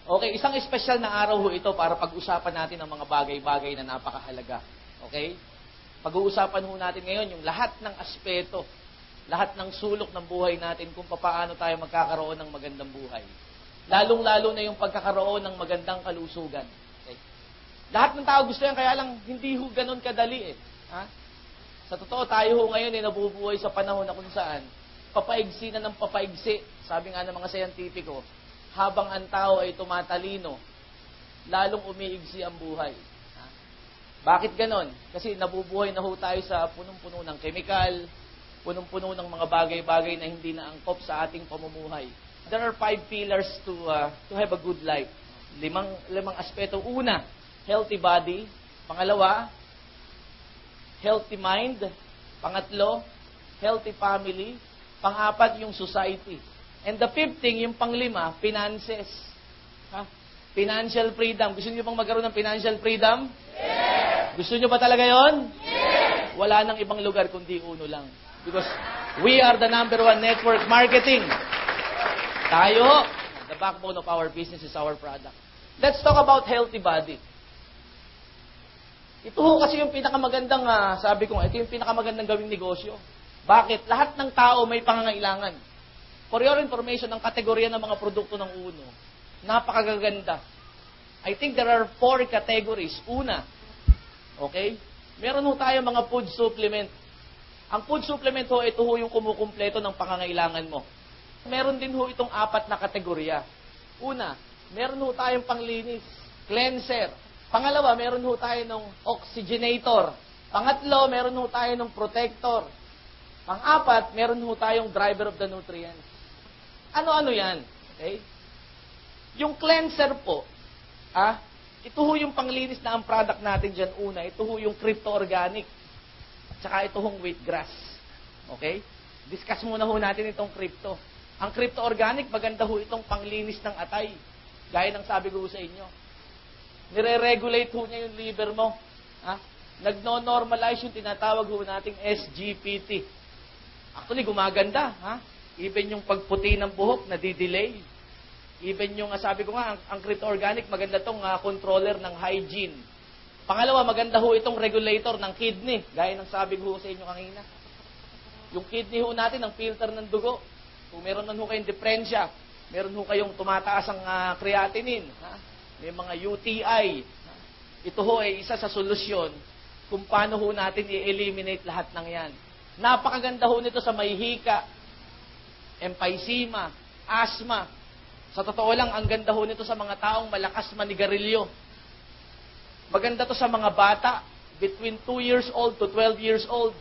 Okay, isang espesyal na araw ho ito para pag-usapan natin ang mga bagay-bagay na napakahalaga. Okay? Pag-uusapan ho natin ngayon yung lahat ng aspeto, lahat ng sulok ng buhay natin kung paano tayo magkakaroon ng magandang buhay. Lalong-lalo na yung pagkakaroon ng magandang kalusugan. Okay? Lahat ng tao gusto yan, kaya lang hindi ho ganun kadali eh. Ha? Sa totoo, tayo ho ngayon nabubuhay sa panahon na kung saan papaigsi na ng papaigsi. Sabi nga ng mga scientifico, habang ang tao ay tumatalino, lalong umiigsi ang buhay. Ha? Bakit ganon? Kasi nabubuhay na ho tayo sa punong-puno ng kemikal, punong-puno ng mga bagay-bagay na hindi na angkop sa ating pamumuhay. There are 5 pillars to have a good life. Limang aspeto. Una, healthy body. Pangalawa, healthy mind. Pangatlo, healthy family. Pang-apat, yung society. And the 5th thing, yung pang-5, finances. Ha? Financial freedom. Gusto niyo bang magkaroon ng financial freedom? Yes! Gusto niyo ba talaga yon? Yes! Wala nang ibang lugar kundi uno lang. Because we are the #1 network marketing. Tayo, the backbone of our business is our product. Let's talk about healthy body. Ito ho kasi yung pinakamagandang, sabi ko, ito yung pinakamagandang gawing negosyo. Bakit? Lahat ng tao may pangangailangan. For your information, ang kategorya ng mga produkto ng Uno, napakagaganda. I think there are 4 categories. Una, okay? Meron ho tayo mga food supplement. Ang food supplement ho, ito ho yung kumukumpleto ng pangangailangan mo. Meron din ho itong 4 na kategorya. Una, meron ho tayong panglinis, cleanser. Pangalawa, meron ho tayo ng oxygenator. Pangatlo, meron ho tayo ng protector. Pang-apat, meron ho tayong driver of the nutrients. Ano-ano yan? Okay? Yung cleanser po, ito ho yung panglinis na ang product natin dyan una. Ito ho yung crypto organic. At saka ito hong wheatgrass. Okay? Discuss muna ho natin itong crypto. Ang crypto organic, maganda ho itong panglinis ng atay. Gaya ng sabi ko sa inyo. Nire-regulate ho niya yung liver mo. Nagno-normalize yung tinatawag ho nating SGPT. Actually, gumaganda. Even yung pagputi ng buhok, nadidelay. Even yung, sabi ko nga, ang crypto organic, maganda tong controller ng hygiene. Pangalawa, maganda ho itong regulator ng kidney. Gaya ng sabi ko sa inyo kanina. Yung kidney ho natin, ang filter ng dugo. Kung meron man ho kayong depresya, meron ho kayong tumataas ang creatinine, may mga UTI. Ito ho ay isa sa solusyon kung paano ho natin i-eliminate lahat ng yan. Napakaganda ho nito sa may hika, emphysema, asthma. Sa totoo lang, ang ganda ho nito sa mga taong malakas manigarilyo. Maganda to sa mga bata, between 2 years old to 12 years old.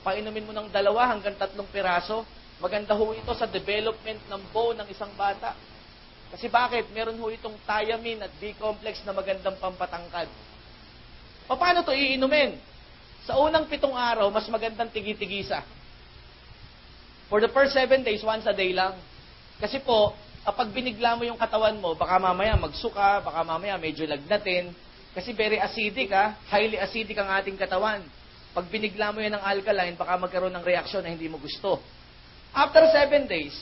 Painumin mo ng 2 hanggang 3 piraso. Maganda ho ito sa development ng bone ng isang bata. Kasi bakit? Meron ho itong thiamine at B-complex na magandang pampatangkad. Paano to iinumin? Sa unang 7 araw, mas magandang tigi-tigisa. For the first 7 days, once a day lang. Kasi po, kapag binigla mo yung katawan mo, baka mamaya magsuka, baka mamaya medyo lagnatin. Kasi very acidic, highly acidic ang ating katawan. Pag binigla mo yan ng alkaline, baka magkaroon ng reaksyon na hindi mo gusto. After 7 days,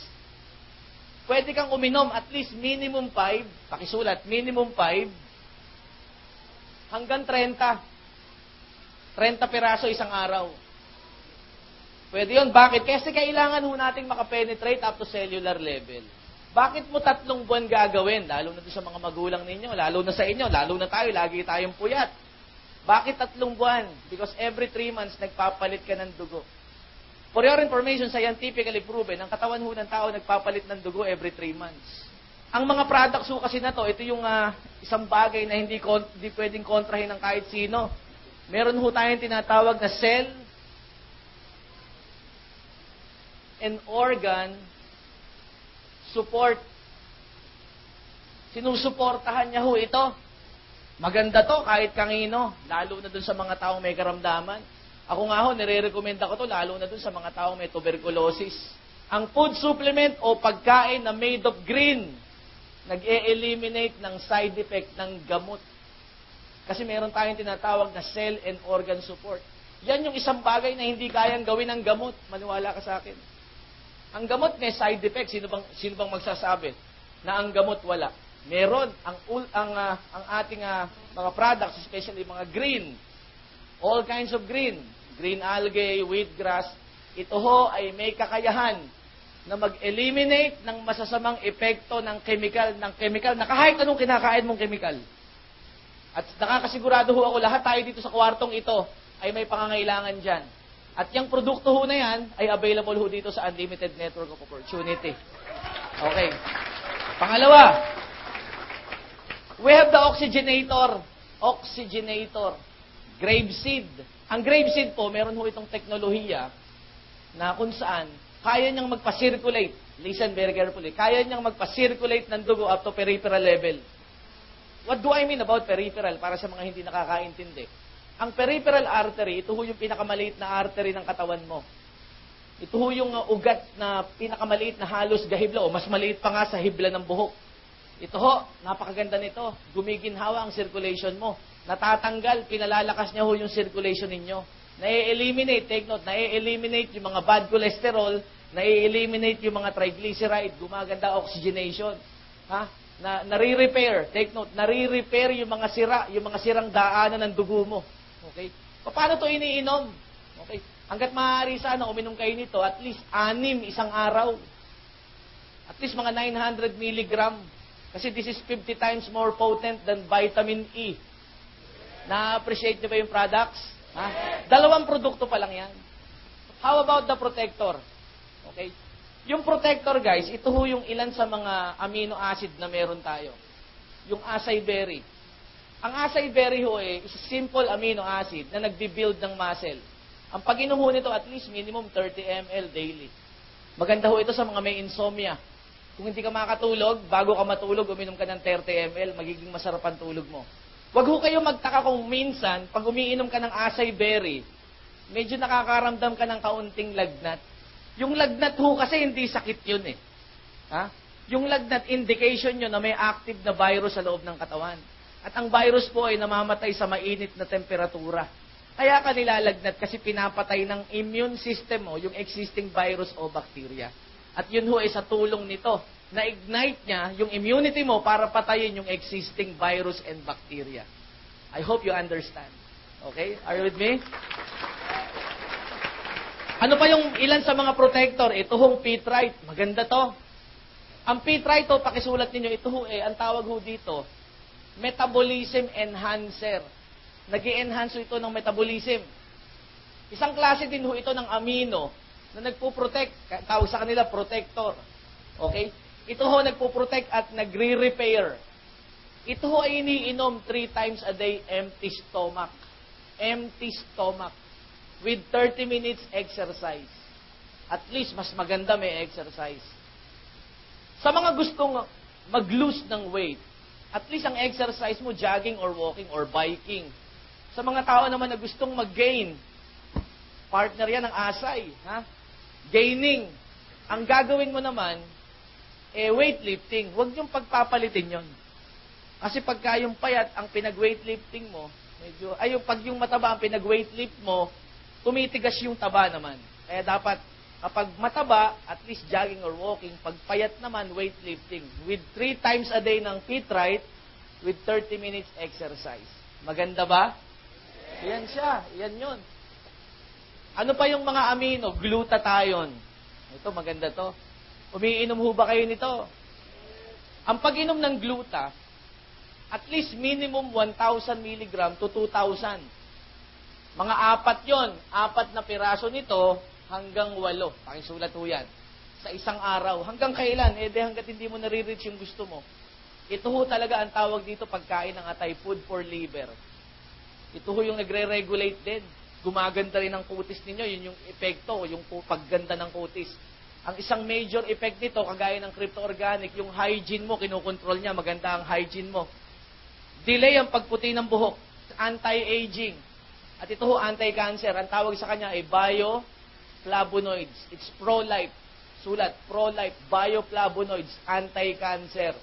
pwede kang uminom at least minimum 5, pakisulat, minimum 5, hanggang 30. 30 piraso isang araw. Pwede yun. Bakit? Kasi kailangan ho nating makapenetrate up to cellular level. Bakit mo 3 buwan gagawin? Lalo na doon sa mga magulang ninyo, lalo na sa inyo, lalo na tayo, lagi tayong puyat. Bakit 3 buwan? Because every 3 months, nagpapalit ka ng dugo. For your information, scientifically proven, ang katawan ho ng tao nagpapalit ng dugo every 3 months. Ang mga products ho kasi na to, ito yung isang bagay na hindi pwedeng kontrahin ng kahit sino. Meron ho tayong tinatawag na cell and organ support. Sinusuportahan niya ho ito. Maganda to kahit kanino, lalo na dun sa mga taong may karamdaman. Ako nga ho, nire-recommenda ko to lalo na dun sa mga taong may tuberculosis. Ang food supplement o pagkain na made of green, nag-e-eliminate ng side effect ng gamot. Kasi meron tayong tinatawag na cell and organ support. Yan yung isang bagay na hindi kayang gawin ng gamot. Maniwala ka sa akin. Ang gamot may side effect. Sino bang magsasabi na ang gamot wala? Meron ang ating mga products, especially mga green, all kinds of green algae, wheatgrass, ito ho ay may kakayahan na mag-eliminate ng masasamang epekto ng chemical na kahit anong kinakain mong chemical. At nakakasigurado ho ako, lahat tayo dito sa kwartong ito ay may pangangailangan dyan. At yung produkto ho na yan ay available ho dito sa Unlimited Network of Opportunity. Okay. Pangalawa, we have the oxygenator. Grapeseed. Ang grapeseed po, meron ho itong teknolohiya na kung saan kaya niyang magpa-circulate. Listen very carefully. Kaya niyang magpa-circulate ng dugo up to peripheral level. What do I mean about peripheral? Para sa mga hindi nakakaintindi. Ang peripheral artery, ito ho yung pinakamaliit na artery ng katawan mo. Ito ho yung ugat na pinakamaliit na halos gahibla o mas maliit pa nga sa hibla ng buhok. Ito ho, napakaganda nito. Gumiginhawa ang circulation mo. Natatanggal, pinalalakas niya ho yung circulation ninyo. Na-eliminate, take note, na-eliminate yung mga bad cholesterol, na-eliminate yung mga triglyceride, gumaganda oxygenation. Ha? Nare-repair, take note, nare-repair yung mga sirang daanan ng dugo mo. Okay? Paano to iniinom? Okay? Hanggat maaari sana uminom kayo nito, at least 6 isang araw. At least mga 900 milligram. Kasi this is 50 times more potent than vitamin E. Na-appreciate niyo ba yung products? Ha? 2 produkto pa lang yan. How about the protector? Okay? Yung protector, guys, ito ho yung ilan sa mga amino acid na meron tayo. Yung acai berry. Ang acai berry ho is a simple amino acid na nagbi-build ng muscle. Ang pag-inom ho nito at least minimum 30 ml daily. Maganda ho ito sa mga may insomnia. Kung hindi ka makatulog, bago ka matulog, uminom ka ng 30 ml, magiging masarap ang tulog mo. Huwag ho kayo magtaka kung minsan, pag umiinom ka ng acai berry, medyo nakakaramdam ka ng kaunting lagnat. Yung lagnat ho kasi hindi sakit yun eh. Ha? Yung lagnat, indication yun na may active na virus sa loob ng katawan. At ang virus po ay namamatay sa mainit na temperatura. Kaya ka nilalagnat kasi pinapatay ng immune system mo yung existing virus o bacteria. At yun ho ay sa tulong nito. Na-ignite niya yung immunity mo para patayin yung existing virus and bacteria. I hope you understand. Okay? Are you with me? Ano pa yung ilan sa mga protector? Ito hong Pitrite. Maganda to. Ang Pitrite to, pakisulat ninyo, ito ho ang tawag ho dito, metabolism enhancer. Nag-i-enhance ito ng metabolism. Isang klase din ho ito ng amino na nagpo-protect. Tawag sa kanila, protector. Okay? Ito ho nagpo-protect at nagre-repair. Ito ho ay iniinom 3 times a day, empty stomach. Empty stomach. With 30 minutes exercise. At least, mas maganda may exercise. Sa mga gustong mag-lose ng weight, at least ang exercise mo, jogging or walking or biking. Sa mga tao naman na gustong mag-gain, partner yan ng asay. Ha? Gaining. Ang gagawin mo naman, weightlifting. Huwag niyong pagpapalitin yon. Kasi pagka yung payat, ang pinag-weightlifting mo, medyo, pag yung mataba ang pinag-weightlift mo, tumitigas yung taba naman. Kaya dapat, kapag mataba, at least jogging or walking. Pag payat naman, weightlifting. With 3 times a day ng Pitrite, with 30 minutes exercise. Maganda ba? Yan siya. Yan yun. Ano pa yung mga amino? Glutathione. Ito, maganda to. Umiinom ho ba kayo nito? Ang pag-inom ng gluta, at least minimum 1,000 mg to 2,000. Mga 4 yon, 4 na piraso nito hanggang 8. Pakisulat ho yan. Sa isang araw. Hanggang kailan? Hanggat hindi mo nare-reach yung gusto mo. Ito ho talaga ang tawag dito pagkain ng atay, food for liver. Ito ho yung nagre-regulate din. Gumaganda rin ang kutis ninyo. Yun yung epekto, yung pagganda ng kutis. Ang isang major effect nito, kagaya ng crypto-organic, yung hygiene mo, kinukontrol niya, maganda ang hygiene mo. Delay ang pagputi ng buhok. Anti-aging. At ito ho, anti-cancer. Ang tawag sa kanya ay bioflavonoids. It's pro-life. Sulat, pro-life, bioflavonoids, anti-cancer.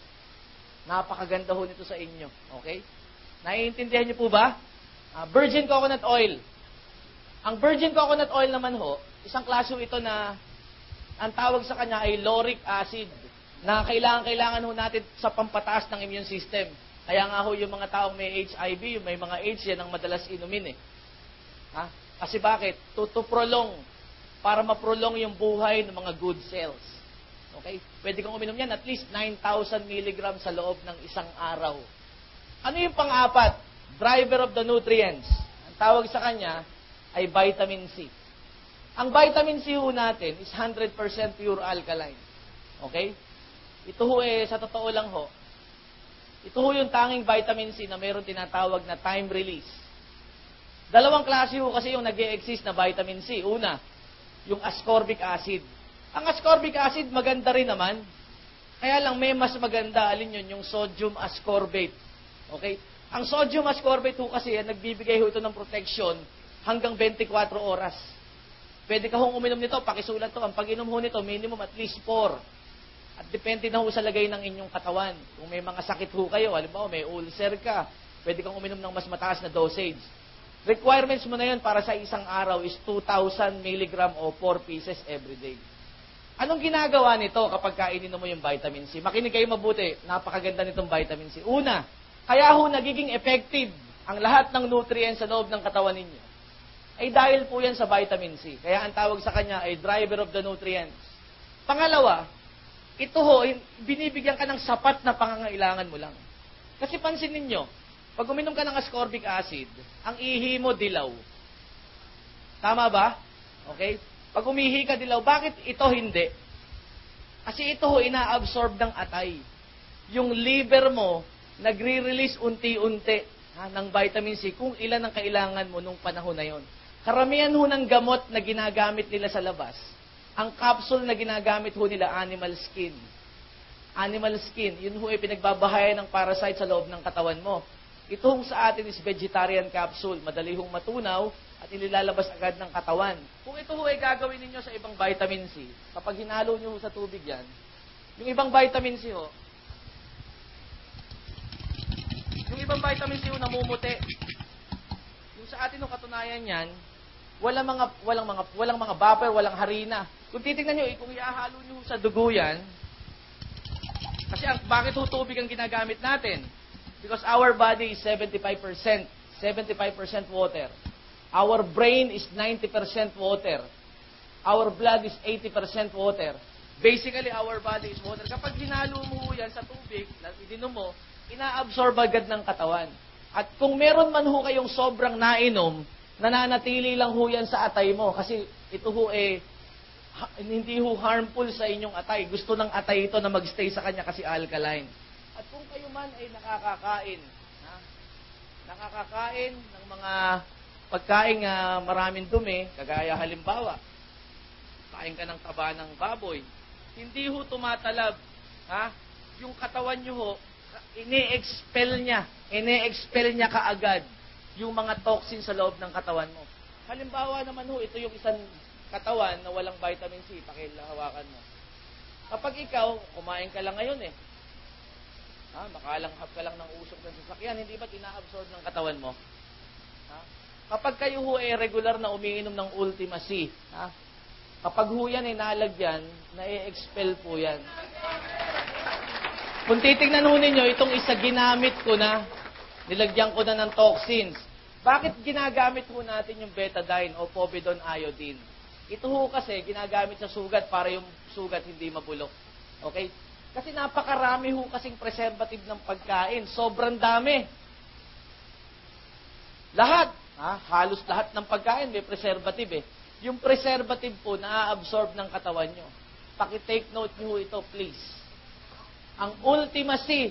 Napakaganda ho nito sa inyo. Okay? Naiintindihan niyo po ba? Virgin coconut oil. Ang virgin coconut oil naman ho, isang klase ito na ang tawag sa kanya ay lauric acid. na kailangan ho natin sa pampataas ng immune system. Kaya nga ho yung mga taong may HIV, yung may mga AIDS, yan ang madalas inumin eh. Ha? Kasi bakit? To prolong, para ma-prolong yung buhay ng mga good cells. Okay? Pwede kang uminom yan at least 9,000 milligrams sa loob ng isang araw. Ano yung pang-apat? Driver of the nutrients. Ang tawag sa kanya ay vitamin C. Ang vitamin C ho natin is 100% pure alkaline. Okay? Ito ho sa totoo lang ho, ito ho yung tanging vitamin C na mayroon tinatawag na time release. Dalawang klase ho kasi yung nag-e-exist na vitamin C. Una, yung ascorbic acid. Ang ascorbic acid, maganda rin naman. Kaya lang may mas maganda, alin yun, yung sodium ascorbate. Okay? Ang sodium ascorbate ho kasi, nagbibigay ho ito ng protection hanggang 24 oras. Pwede ka hong uminom nito, pakisulat to. Ang pag-inom ho nito, minimum at least 4. At depende na ho sa lagay ng inyong katawan. Kung may mga sakit ho kayo, halimbawa may ulcer ka, pwede kang uminom ng mas mataas na dosage. Requirements mo na yun para sa isang araw is 2,000 milligram o 4 pieces every day. Anong ginagawa nito kapag kainin mo yung vitamin C? Makinig kayo mabuti, napakaganda nitong vitamin C. Una, kaya ho nagiging effective ang lahat ng nutrients sa loob ng katawan ninyo. Ay dahil po yan sa vitamin C. Kaya ang tawag sa kanya ay driver of the nutrients. Pangalawa, ito ho, binibigyan ka ng sapat na pangangailangan mo lang. Kasi pansin ninyo, pag uminom ka ng ascorbic acid, ang ihi mo dilaw. Tama ba? Okay? Pag umihi ka dilaw, bakit ito hindi? Kasi ito ho, ina-absorb ng atay. Yung liver mo, nagre-release unti-unti ng vitamin C kung ilan ang kailangan mo nung panahon na yon. Karamihan ho ng gamot na ginagamit nila sa labas, ang capsule na ginagamit ho nila, animal skin. Animal skin, yun ho ay pinagbabahayan ng parasite sa loob ng katawan mo. Ito hong sa atin is vegetarian capsule. Madali hong matunaw at inilalabas agad ng katawan. Kung ito ho ay gagawin ninyo sa ibang vitamin C, kapag hinalo nyo sa tubig yan, yung ibang vitamin C ho, namumuti. Yung sa atin ho katunayan yan, walang mga vapor, walang harina. Kung titingnan nyo, kung ihahalo nyo sa dugo yan, kasi bakit ho tubig ang ginagamit natin? Because our body is 75% water. Our brain is 90% water. Our blood is 80% water. Basically, our body is water. Kapag hinalo mo yan sa tubig, idinom mo, ina-absorb agad ng katawan. At kung meron man ho kayong sobrang nainom, nananatili lang ho yan sa atay mo. Kasi ito ho hindi ho harmful sa inyong atay. Gusto ng atay ito na magstay sa kanya kasi alkaline. At kung kayo man ay nakakakain ng mga pagkain maraming dumi, kagaya halimbawa, kain ka ng taba ng baboy, hindi ho tumatalab, yung katawan nyo ho, ine-expel niya kaagad yung mga toxin sa loob ng katawan mo. Halimbawa naman ho, ito yung isang katawan na walang vitamin C, pakilahawakan mo. Kapag ikaw, kumain ka lang ngayon makalanghap ka lang ng usok ng sasakyan, hindi ba't ina-absorb ng katawan mo? Kapag kayo ho regular na umiinom ng Ultima C, kapag ho yan ay nalagyan, na-expel po yan. Kung titignan ho ninyo, itong isa ginamit ko na, nilagyan ko na ng toxins. Bakit ginagamit ho natin yung betadine o povidone iodine? Ito ho kasi ginagamit sa sugat para yung sugat hindi mabulok. Okay? Kasi napakarami ho kasing preservative ng pagkain. Sobrang dami. Lahat. Halos lahat ng pagkain may preservative Yung preservative po na-absorb ng katawan nyo. Paki-take note nyo ito, please. Ang Ultima C,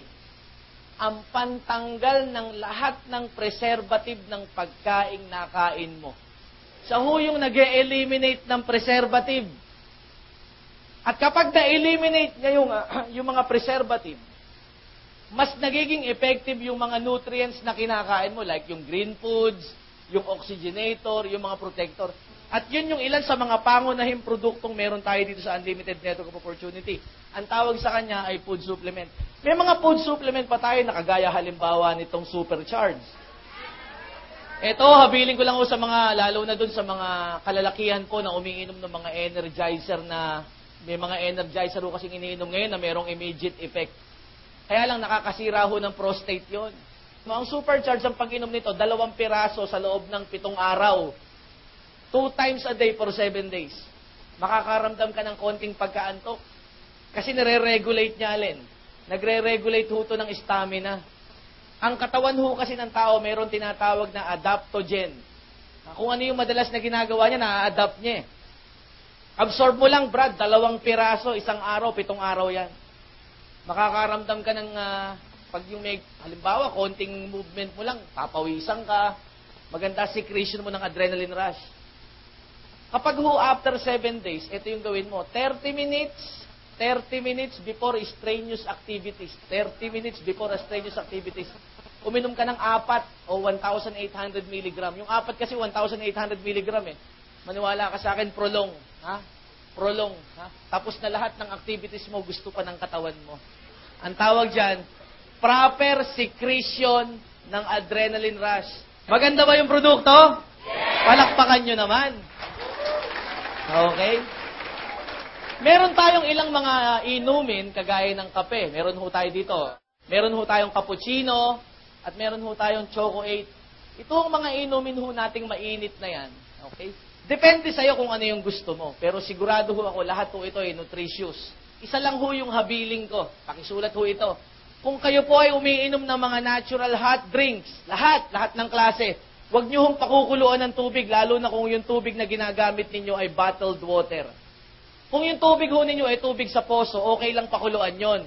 ang pantanggal ng lahat ng preservative ng pagkaing nakain mo. Siya ho yung nag-eliminate ng preservative. At kapag na-eliminate niya yung mga preservative, mas nagiging effective yung mga nutrients na kinakain mo, like yung green foods, yung oxygenator, yung mga protector. At yun yung ilan sa mga pangunahing produktong meron tayo dito sa Unlimited Network of Opportunity. Ang tawag sa kanya ay food supplement. May mga food supplement pa tayo na kagaya halimbawa nitong Supercharge. Ito, habilin ko lang sa mga, lalo na dun sa mga kalalakihan po na umiinom ng mga energizer na May mga energizer ho kasing iniinom ngayon na merong immediate effect. Kaya lang nakakasira ho ng prostate yon. Ang supercharge ang pag-inom nito, 2 piraso sa loob ng 7 araw. 2 times a day for 7 days. Makakaramdam ka ng konting pagkaantok. Kasi nare-regulate niya, Alin. Nagre-regulate ho ito ng stamina. Ang katawan ho kasi ng tao, mayroon tinatawag na adaptogen. Kung ano yung madalas na ginagawa niya, na-adapt niya. Absorb mo lang, Brad, 2 piraso, 1 araw, 7 araw yan. Makakaramdam ka ng, pag yung may, halimbawa, konting movement mo lang, papawisan ka, maganda secretion mo ng adrenaline rush. Kapag ho, after 7 days, ito yung gawin mo, 30 minutes before strenuous activities. 30 minutes before strenuous activities. Uminom ka ng 4 o 1,800 milligram. Yung 4 kasi 1,800 milligram eh. Maniwala ka sa akin, prolong. Ha? Prolong. Ha? Tapos na lahat ng activities mo, gusto pa ng katawan mo. Ang tawag dyan, proper secretion ng adrenaline rush. Maganda ba yung produkto? Yes! Palakpakan nyo naman. Okay? Meron tayong ilang mga inumin kagaya ng kape. Meron ho tayo dito. Meron ho tayong cappuccino at meron ho tayong choco-8. Itong mga inumin ho nating mainit na yan. Okay? Depende sa'yo kung ano yung gusto mo. Pero sigurado ho ako, lahat ho ito ay nutritious. Isa lang ho yung habiling ko. Pakisulat ho ito. Kung kayo po ay umiinom ng mga natural hot drinks, lahat ng klase, huwag nyo hong pakukuluan ng tubig, lalo na kung yung tubig na ginagamit ninyo ay bottled water. Kung yung tubig ho ninyo ay tubig sa poso, okay lang pakuluan yon.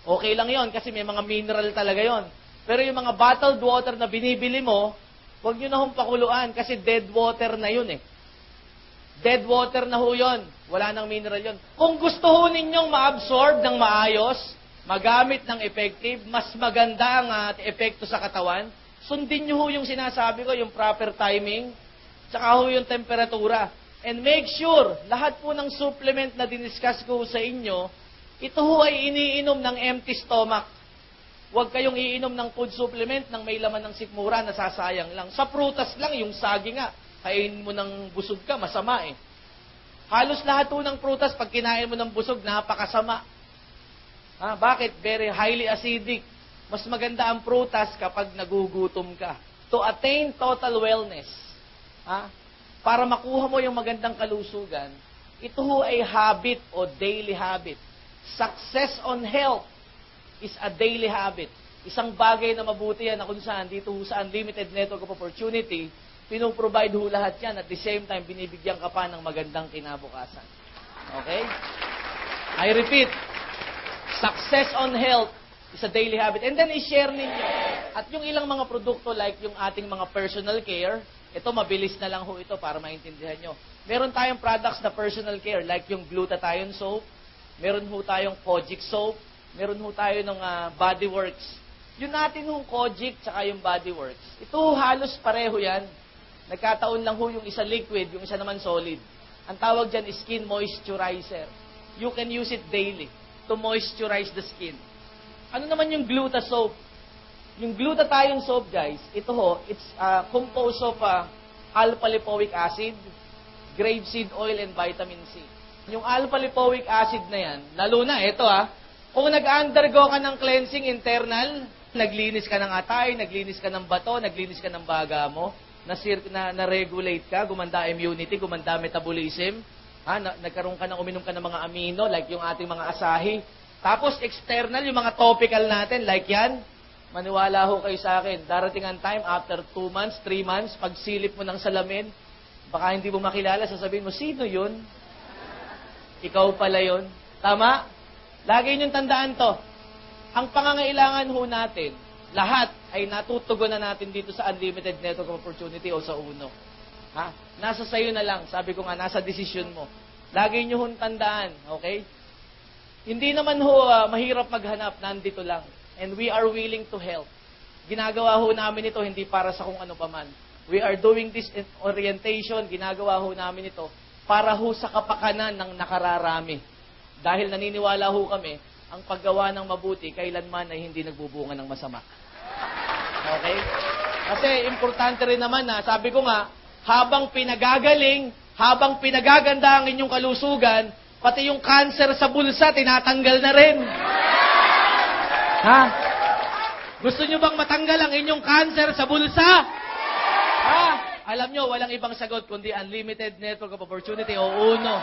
Okay lang yon kasi may mga mineral talaga yon. Pero yung mga bottled water na binibili mo, huwag nyo na hong pakuluan kasi dead water na yun eh. Dead water na ho yun. Wala nang mineral yun. Kung gusto ho ninyong ma-absorb ng maayos, magamit ng effective, mas maganda ang epekto sa katawan, sundin nyo ho yung sinasabi ko, yung proper timing, tsaka ho yung temperatura. And make sure, lahat po ng supplement na diniscuss ko sa inyo, ito ho ay iniinom ng empty stomach. Huwag kayong iinom ng food supplement ng may laman ng sikmura, nasasayang lang. Sa prutas lang, yung sagi nga, kainin mo ng busog ka, masama eh. Halos lahat po ng prutas, pag kinain mo ng busog, napakasama. Bakit? Very highly acidic. Mas maganda ang prutas kapag nagugutom ka. To attain total wellness, para makuha mo yung magandang kalusugan, ito ho ay habit o daily habit. Success on health is a daily habit. Isang bagay na mabuti yan na kung saan, dito ho sa Unlimited Network of Opportunity, pinuprovide ho lahat yan. At the same time, binibigyan ka pa ng magandang kinabukasan. Okay? I repeat, success on health is a daily habit. And then, i-share ninyo. At yung ilang mga produkto like yung ating mga personal care, ito, mabilis na lang ho ito para maintindihan nyo. Meron tayong products na personal care like yung glutathione soap, meron ho tayong Kojic soap, meron ho tayo ng Bodyworks. Yung natin hong Kojic tsaka yung Bodyworks, ito halos pareho yan. Nagkataon lang ho yung isa liquid, yung isa naman solid. Ang tawag dyan is skin moisturizer. You can use it daily to moisturize the skin. Ano naman yung Gluta soap? Yung glutathione soap, guys, ito ho, it's composed of alpha-lipoic acid, grapeseed oil, and vitamin C. Yung alpha-lipoic acid na yan, lalo na, ito kung nag-undergo ka ng cleansing internal, naglinis ka ng atay, naglinis ka ng bato, naglinis ka ng baga mo, na-regulate ka, gumanda immunity, gumanda metabolism, nagkaroon ka ng uminom ka ng mga amino, like yung ating mga asahi. Tapos external, yung mga topical natin, like yan, maniwala ho kayo sa akin, darating ang time, after 2 months, 3 months, pag silip mo ng salamin, baka hindi mo makilala, sasabihin mo, sino yun? Ikaw pala yun. Tama? Lagi niyong tandaan to. Ang pangangailangan ho natin, lahat ay natutugon na natin dito sa Unlimited Network of Opportunity o sa UNO. Nasa sayo na lang. Sabi ko nga, nasa decision mo. Lagi niyo hong tandaan, okay? Hindi naman ho mahirap maghanap, nandito lang. And we are willing to help. Ginagawa ho namin ito hindi para sa kung ano paman. We are doing this orientation, ginagawa ho namin ito para ho sa kapakanan ng nakararami. Dahil naniniwala ho kami, ang paggawa ng mabuti, kailanman ay hindi nagbubunga ng masama. Okay? Kasi importante rin naman sabi ko nga, habang pinagagaling, habang pinagaganda ang inyong kalusugan, Pati yung cancer sa bulsa, tinatanggal na rin. Ha? Gusto nyo bang matanggal ang inyong cancer sa bulsa? Ha? Alam nyo, walang ibang sagot kundi unlimited network of opportunity o UNO.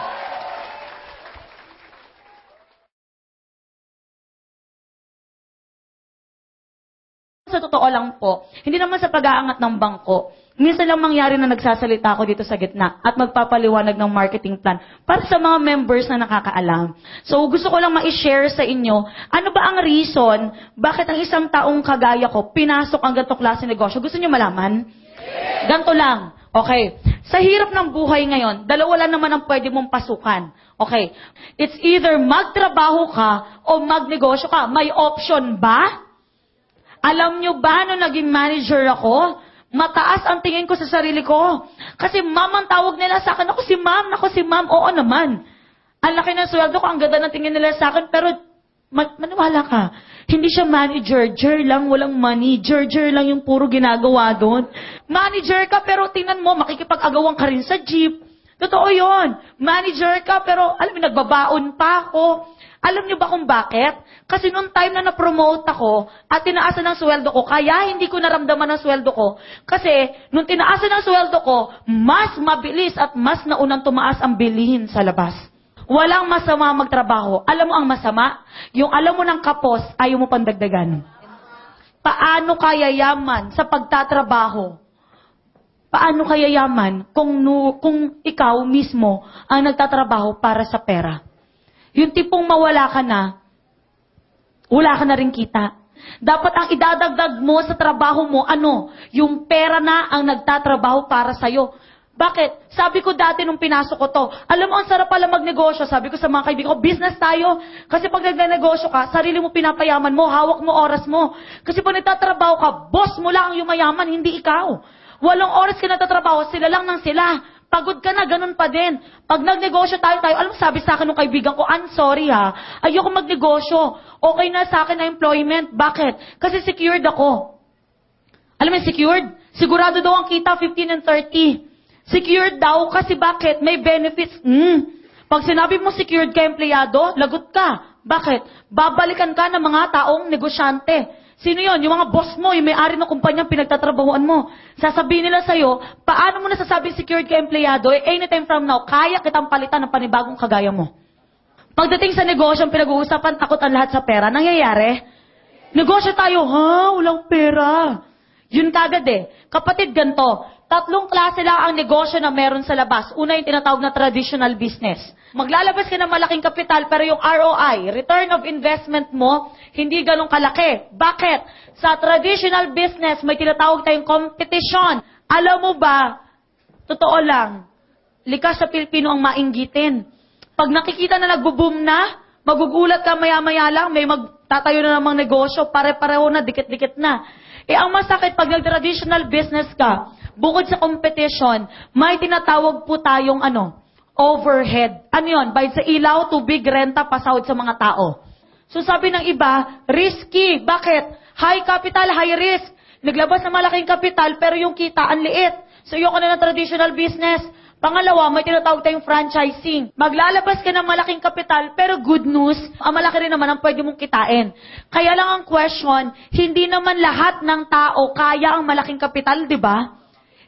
Sa totoo lang po, hindi naman sa pag-aangat ng bangko. Minsan lang mangyari na nagsasalita ako dito sa gitna at magpapaliwanag ng marketing plan para sa mga members na nakakaalam. So gusto ko lang ma-share sa inyo, ano ba ang reason bakit ang isang taong kagaya ko pinasok ang ganitong klase negosyo? Gusto niyo malaman? Ganito lang. Okay. Sa hirap ng buhay ngayon, dalawa lang naman ang pwede mong pasukan. Okay. It's either magtrabaho ka o magnegosyo ka. May option ba? Alam nyo ba, nung naging manager ako, mataas ang tingin ko sa sarili ko. Kasi ma'am ang tawag nila sa akin. Ako si ma'am. Oo naman. Ang laki ng sweldo ko, ang ganda ng tingin nila sa akin. Pero, maniwala ka, hindi siya manager. Jer lang, walang money. Jer lang yung puro ginagawa doon. Manager ka, pero tingnan mo, makikipag-agawan ka rin sa jeep. Totoo yon. Manager ka, pero alam mo, nagbabaon pa ako. Alam niyo ba kung bakit? Kasi noong time na na-promote ako at tinaasan ng sweldo ko, kaya hindi ko naramdaman ang sweldo ko. Kasi nung tinaasan ng sweldo ko, mas mabilis at mas naunang tumaas ang bilihin sa labas. Walang masama magtrabaho. Alam mo ang masama? Yung alam mo ng kapos, ayaw mo pandagdagan. Paano kaya yaman sa pagtatrabaho? Paano kaya yaman kung ikaw mismo ang nagtatrabaho para sa pera? Yung tipong mawala ka na, wala ka na rin kita. Dapat ang idadagdag mo sa trabaho mo, yung pera na ang nagtatrabaho para sa'yo. Bakit? Sabi ko dati nung pinasok ko to, alam mo, ang sarap pala magnegosyo. Sabi ko sa mga kaibigan ko, business tayo. Kasi pag nagnegosyo ka, sarili mo pinapayaman mo, hawak mo oras mo. Kasi pag nagtatrabaho ka, boss mo lang ang yumayaman, hindi ikaw. Walang oras ka nagtatrabaho, sila lang ng sila. Pagod ka na, ganun pa din. Pag nagnegosyo tayo, alam mo, sabi sa akin ng kaibigan ko, I'm sorry ha, ayoko magnegosyo. Okay na sa akin na employment. Bakit? Kasi secured ako. Alam mo, secured? Sigurado daw ang kita, 15 and 30. Secured daw, kasi bakit? May benefits. Pag sinabi mo secured ka, empleyado, lagot ka. Bakit? Babalikan ka ng mga taong negosyante. Sino yon? Yung mga boss mo, yung may-ari ng kumpanya pinagtatrabahuan mo. Sasabihin nila sa'yo, paano mo nasasabing secured ka empleyado? Anytime from now, kaya kitang palitan ng panibagong kagaya mo. Pagdating sa negosyo, ang pinag-uusapan, takot ang lahat sa pera. Nangyayari? Negosyo tayo, walang pera. Yun kagad Kapatid, ganito. 3 klase lang ang negosyo na meron sa labas. Una, yung tinatawag na traditional business. Maglalabas ka ng malaking kapital, pero yung ROI, return of investment mo, hindi ganun kalaki. Bakit? Sa traditional business, may tinatawag tayong competition. Alam mo ba, totoo lang, likas sa Pilipino ang mainggitin. Pag nakikita na nagbo-boom na, magugulat ka maya-maya lang, may magtatayo na namang negosyo, pare-pareho na, dikit-dikit na. Ang masakit, pag nag-traditional business ka, bukod sa competition, may tinatawag po tayong overhead. Ano yun? Bayad sa ilaw, tubig, renta, pasahod sa mga tao. So sabi ng iba, risky. Bakit? High capital, high risk. Naglabas na malaking kapital, pero yung kita, ang liit. So yung na ng traditional business. Pangalawa, may tinatawag tayong franchising. Maglalabas ka ng malaking kapital, pero good news, ang malaki rin naman ang pwede mong kitain. Kaya lang ang question, hindi naman lahat ng tao kaya ang malaking kapital, di ba?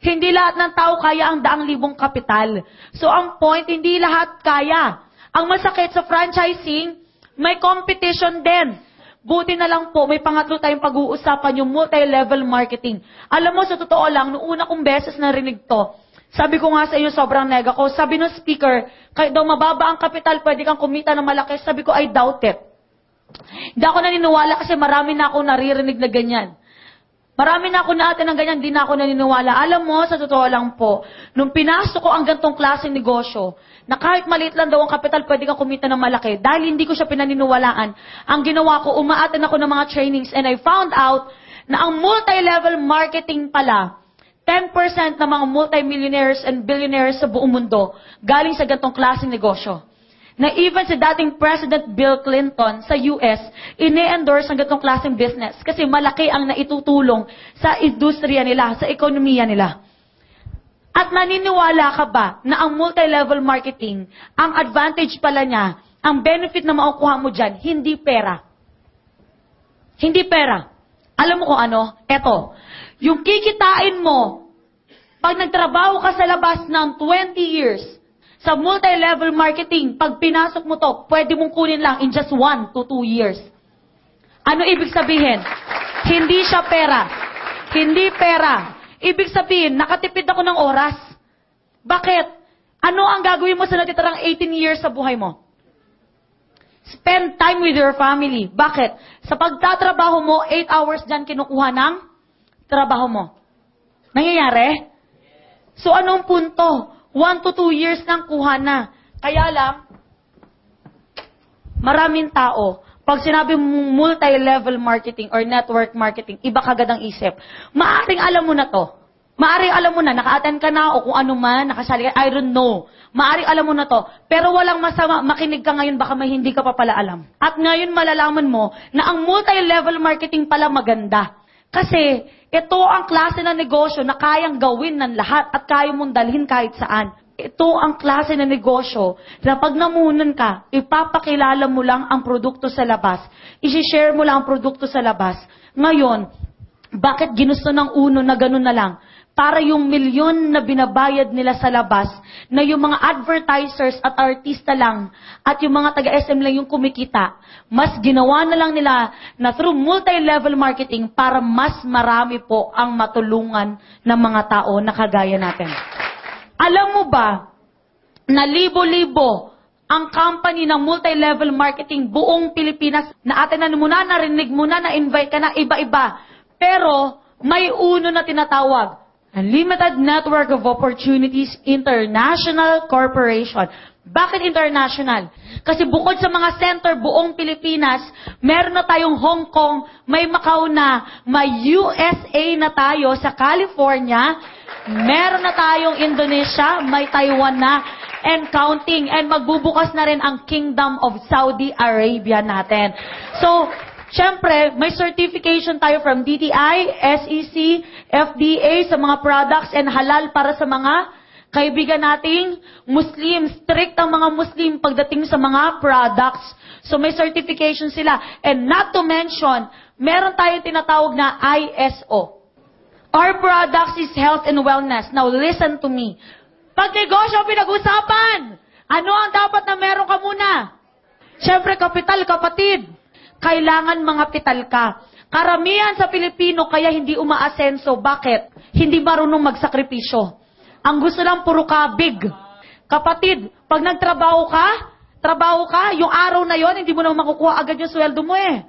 Hindi lahat ng tao kaya ang 100,000 kapital. So ang point, hindi lahat kaya. Ang masakit sa franchising, may competition din. Buti na lang po, may pangatlo tayong pag-uusapan, yung multi-level marketing. Alam mo, sa totoo lang, noong una kong beses narinig to, sabi ko nga sa iyo, sobrang nega ko. Sabi ng speaker, kahit daw mababa ang kapital, pwede kang kumita ng malaki. Sabi ko, I doubt it. Hindi ako naniniwala kasi marami na ako naririnig na ganyan. Marami na ako natin ng ganyan, di na ako naniniwala. Alam mo, sa totoo lang po, nung pinasok ko ang gantong klaseng negosyo, na kahit maliit lang daw ang kapital, pwede kang kumita ng malaki. Dahil hindi ko siya pinaniniwalaan, ang ginawa ko, umaaten ako ng mga trainings and I found out na ang multi-level marketing pala, 10% ng mga multi-millionaires and billionaires sa buong mundo galing sa gantong klaseng negosyo. Na even si dating President Bill Clinton sa US, ine-endorse ang gantong klaseng business kasi malaki ang naitutulong sa industriya nila, sa ekonomiya nila. At naniniwala ka ba na ang multi-level marketing, ang advantage pala niya, ang benefit na makukuha mo dyan, hindi pera. Hindi pera. Alam mo kung ano? Eto. Yung kikitain mo, pag nagtrabaho ka sa labas ng 20 years, sa multi-level marketing, pag pinasok mo to, pwede mong kunin lang in just 1 to 2 years. Ano ibig sabihin? Hindi siya pera. Hindi pera. Ibig sabihin, nakatipid ako ng oras. Bakit? Ano ang gagawin mo sa natitirang 18 years sa buhay mo? Spend time with your family. Bakit? Sa pagtatrabaho mo, 8 hours dyan kinukuha ng trabaho mo. Nangyayari? So, anong punto? 1 to 2 years nang kuha na. Kaya lang, maraming tao, pag sinabi mong multi-level marketing or network marketing, iba kagad ang isip. Maaring alam mo na to. Maaring alam mo na, naka-attend ka na o kung ano man, nakasali ka, I don't know. Maaring alam mo na to. Pero walang masama, makinig ka ngayon, baka may hindi ka pa pala alam. At ngayon malalaman mo na ang multi-level marketing pala maganda. Kasi ito ang klase ng negosyo na kayang gawin ng lahat at kaya mong dalhin kahit saan. Ito ang klase ng negosyo na pag namunan ka, ipapakilala mo lang ang produkto sa labas. I-share mo lang ang produkto sa labas. Ngayon, bakit ginusto ng uno na ganun na lang? Para yung milyon na binabayad nila sa labas, na yung mga advertisers at artista lang, at yung mga taga-SM lang yung kumikita, mas ginawa na lang nila na through multi-level marketing para mas marami po ang matulungan ng mga tao na kagaya natin. Alam mo ba na libo-libo ang company ng multi-level marketing buong Pilipinas na atin na muna, narinig mo na, na-invite ka na, iba-iba. Pero may uno na tinatawag, Unlimited Network of Opportunities International Corporation. Bakit international? Kasi bukod sa mga center buong Pilipinas, meron na tayong Hong Kong, may Macau na, may USA na tayo sa California, meron na tayong Indonesia, may Taiwan na, and counting. And magbubukas na rin ang Kingdom of Saudi Arabia natin. So, syempre, may certification tayo from DTI, SEC, FDA sa mga products and halal para sa mga kaibigan nating Muslim. Strict ang mga Muslim pagdating sa mga products. So may certification sila. And not to mention, meron tayong tinatawag na ISO. Our products is health and wellness. Now listen to me. Pag negosyo pinag-usapan, ano ang dapat na meron ka muna? Syempre, kapital, kapatid. Kailangan mga pital ka. Karamihan sa Pilipino kaya hindi umaasenso. Bakit? Hindi marunong magsakripisyo. Ang gusto lang puro kabig. Kapatid, pag nagtrabaho ka, yung araw na yon hindi mo na makukuha agad yung sweldo mo eh.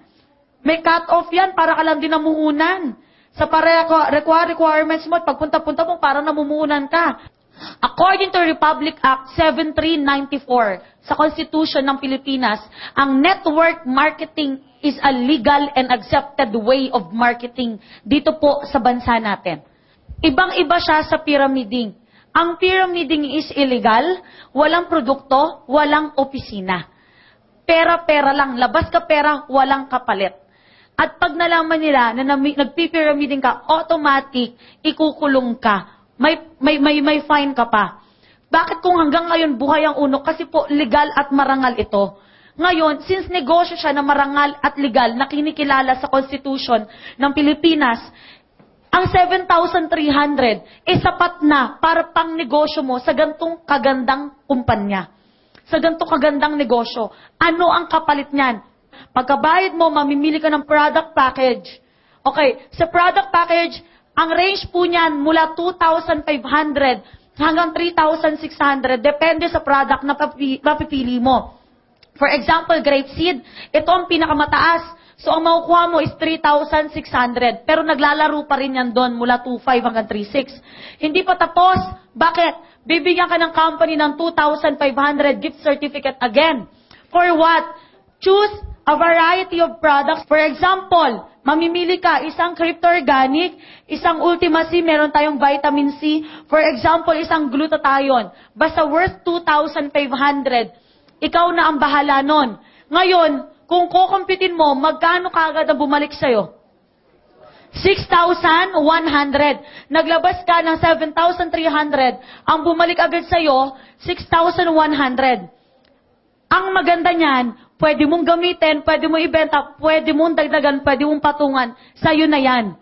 May cut-off yan para ka lang din namumuhunan. Sa requirements mo, pagpunta-punta mo, parang namumuhunan ka. According to Republic Act 7394, sa Constitution ng Pilipinas, ang network marketing is a legal and accepted way of marketing dito po sa bansa natin. Ibang-iba siya sa pyramiding. Ang pyramiding is illegal, walang produkto, walang opisina. Pera-pera lang, labas ka pera, walang kapalit. At pag nalaman nila na nagpipyramiding ka, automatic, ikukulong ka. May fine ka pa. Bakit kung hanggang ngayon buhay ang uno? Kasi po legal at marangal ito. Ngayon, since negosyo siya na marangal at legal na kinikilala sa Constitution ng Pilipinas, ang 7,300 sapat na para pang negosyo mo sa gantong kagandang kumpanya. Sa gantong kagandang negosyo. Ano ang kapalit niyan? Pagkabayad mo, mamimili ka ng product package. Okay, sa product package, ang range po niyan mula 2,500 hanggang 3,600. Depende sa product na papipili mo. For example, grapeseed, ito ang pinakamataas. So, ang makukuha mo is 3,600. Pero naglalaro pa rin yan doon mula 2,500 hanggang 3,600. Hindi pa tapos. Bakit? Bibigyan ka ng company ng 2,500 gift certificate again. For what? Choose a variety of products. For example, mamimili ka isang crypto-organic, isang Ultima C, meron tayong vitamin C. For example, isang glutathione. Basta worth 2,500. Ikaw na ang bahala nun. Ngayon, kung kukumpitin mo, magkano kaagad ang bumalik sa'yo? 6,100. Naglabas ka ng 7,300. Ang bumalik agad sa'yo, 6,100. Ang maganda niyan, pwede mong gamitin, pwede mong ibenta, pwede mong dagdagan, pwede mong patungan. Sa'yo na yan.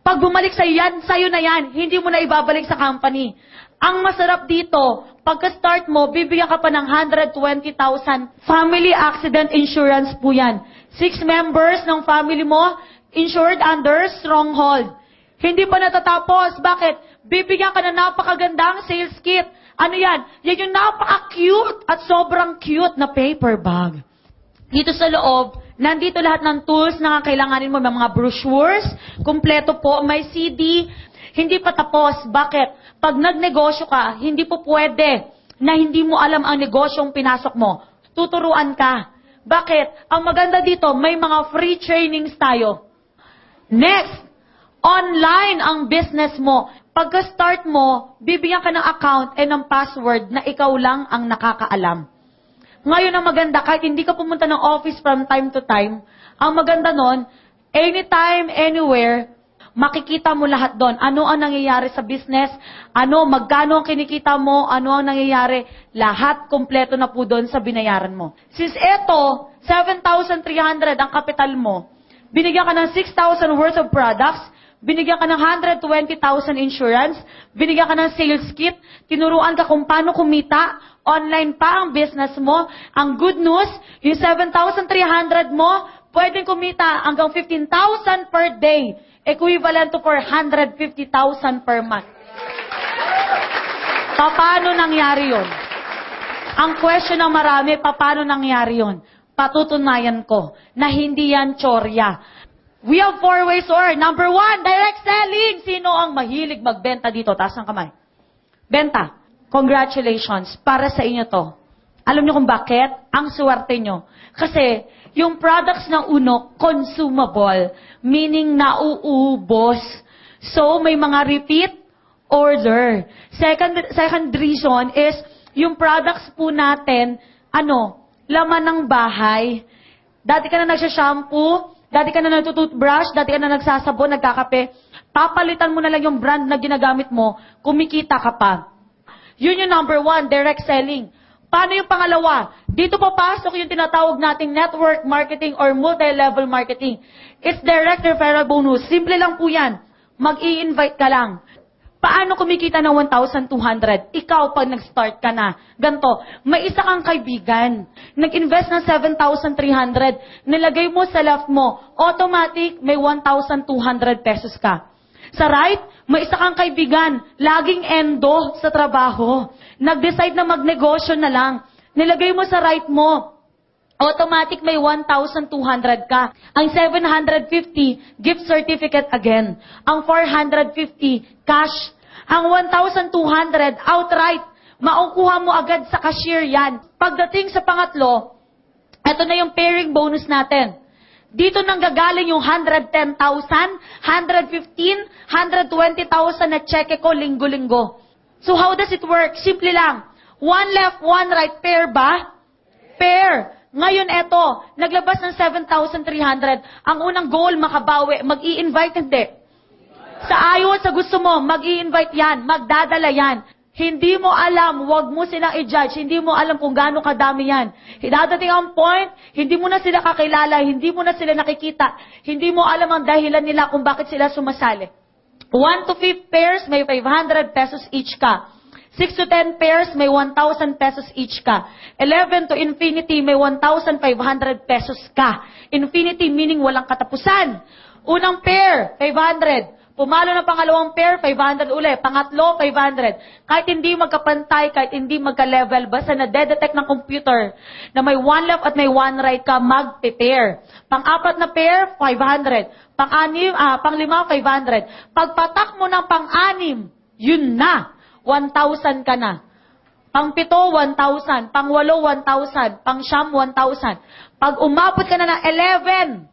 Pag bumalik sa'yo yan, sa'yo na yan. Hindi mo na ibabalik sa company. Ang masarap dito, pagka-start mo, bibigyan ka pa ng 120,000. Family accident insurance po yan. 6 members ng family mo, insured under Stronghold. Hindi pa natatapos. Bakit? Bibigyan ka na napakagandang sales kit. Ano yan? Yan yung napaka-cute at sobrang cute na paper bag. Dito sa loob, nandito lahat ng tools na kailanganin mo. May mga brochures, kumpleto po, may CD. Hindi pa tapos. Bakit? Pag nagnegosyo ka, hindi po pwede na hindi mo alam ang negosyong pinasok mo. Tuturuan ka. Bakit? Ang maganda dito, may mga free trainings tayo. Next, online ang business mo. Pagka-start mo, bibigyan ka ng account and ng password na ikaw lang ang nakakaalam. Ngayon ang maganda, kahit hindi ka pumunta ng office from time to time, ang maganda nun, anytime, anywhere, makikita mo lahat doon. Ano ang nangyayari sa business, magkano ang kinikita mo, ano ang nangyayari, lahat kompleto na po doon sa binayaran mo. Since eto, 7,300 ang kapital mo, binigyan ka ng 6,000 worth of products, binigyan ka ng 120,000 insurance, binigyan ka ng sales kit, tinuruan ka kung paano kumita, online pa ang business mo. Ang good news, yung 7,300 mo, pwedeng kumita hanggang 15,000 per day, equivalent to 450,000 per month. Paano nangyari yun? Ang question ng marami, paano nangyari yun? Patutunayan ko na hindi yan tsorya. We have 4 ways or number 1, direct selling. Sino ang mahilig magbenta dito? Taas ng kamay. Benta. Congratulations. Para sa inyo to. Alam niyo kung bakit? Ang swerte nyo. Kasi yung products ng uno, consumable. Meaning nauubos. So, may mga repeat order. Second reason is, yung products po natin, laman ng bahay. Dati ka na nagsha-shampoo, dati ka na nagtutoothbrush, dati ka na nagsasabon, nagkakape. Papalitan mo na lang yung brand na ginagamit mo, kumikita ka pa. Yun yung number 1, direct selling. Paano yung pangalawa? Dito papasok yung tinatawag nating network marketing or multi-level marketing. It's direct referral bonus. Simple lang po yan. Mag-i-invite ka lang. Paano kumikita ng 1,200? Ikaw, pag nag-start ka na, ganito, may isa kang kaibigan, nag-invest ng 7,300, nilagay mo sa left mo, automatic, may 1,200 pesos ka. Sa right, may isa kang kaibigan, laging endo sa trabaho, nag-decide na magnegosyo na lang, nilagay mo sa right mo, automatic may 1,200 ka. Ang 750, gift certificate again. Ang 450, cash. Ang 1,200, outright. Makukuha mo agad sa cashier yan. Pagdating sa pangatlo, ito na yung pairing bonus natin. Dito nang gagaling yung 110,000, 115, 120,000 na cheque ko linggo-linggo. So how does it work? Simple lang. One left, one right. Pair ba? Pair. Ngayon eto, naglabas ng 7,300. Ang unang goal, makabawi. Mag-i-invite, hindi. Sa ayon sa gusto mo, mag-i-invite yan. Magdadala yan. Hindi mo alam, wag mo silang i-judge. Hindi mo alam kung gaano kadami yan. Dadating ang point, hindi mo na sila kakilala, hindi mo na sila nakikita. Hindi mo alam ang dahilan nila kung bakit sila sumasali. 1 to 5 pairs, may 500 pesos each ka. 6 to 10 pairs, may 1,000 pesos each ka. 11 to infinity, may 1,500 pesos ka. Infinity meaning walang katapusan. Unang pair, 500. Pumalo ng pangalawang pair, 500 uli. Pangatlo, 500. Kahit hindi magkapantay, kahit hindi magka-level, basta na-detect ng computer na may 1 left at may 1 right ka, mag-pair. Pang-apat na pair, 500. Pang-lima, 500. Pagpatak mo ng pang-anim, yun na. 1,000 ka na. Pang-pito, 1,000. Pang-walo, 1,000. Pang-siyam, 1,000. Pag umabot ka na ng 11,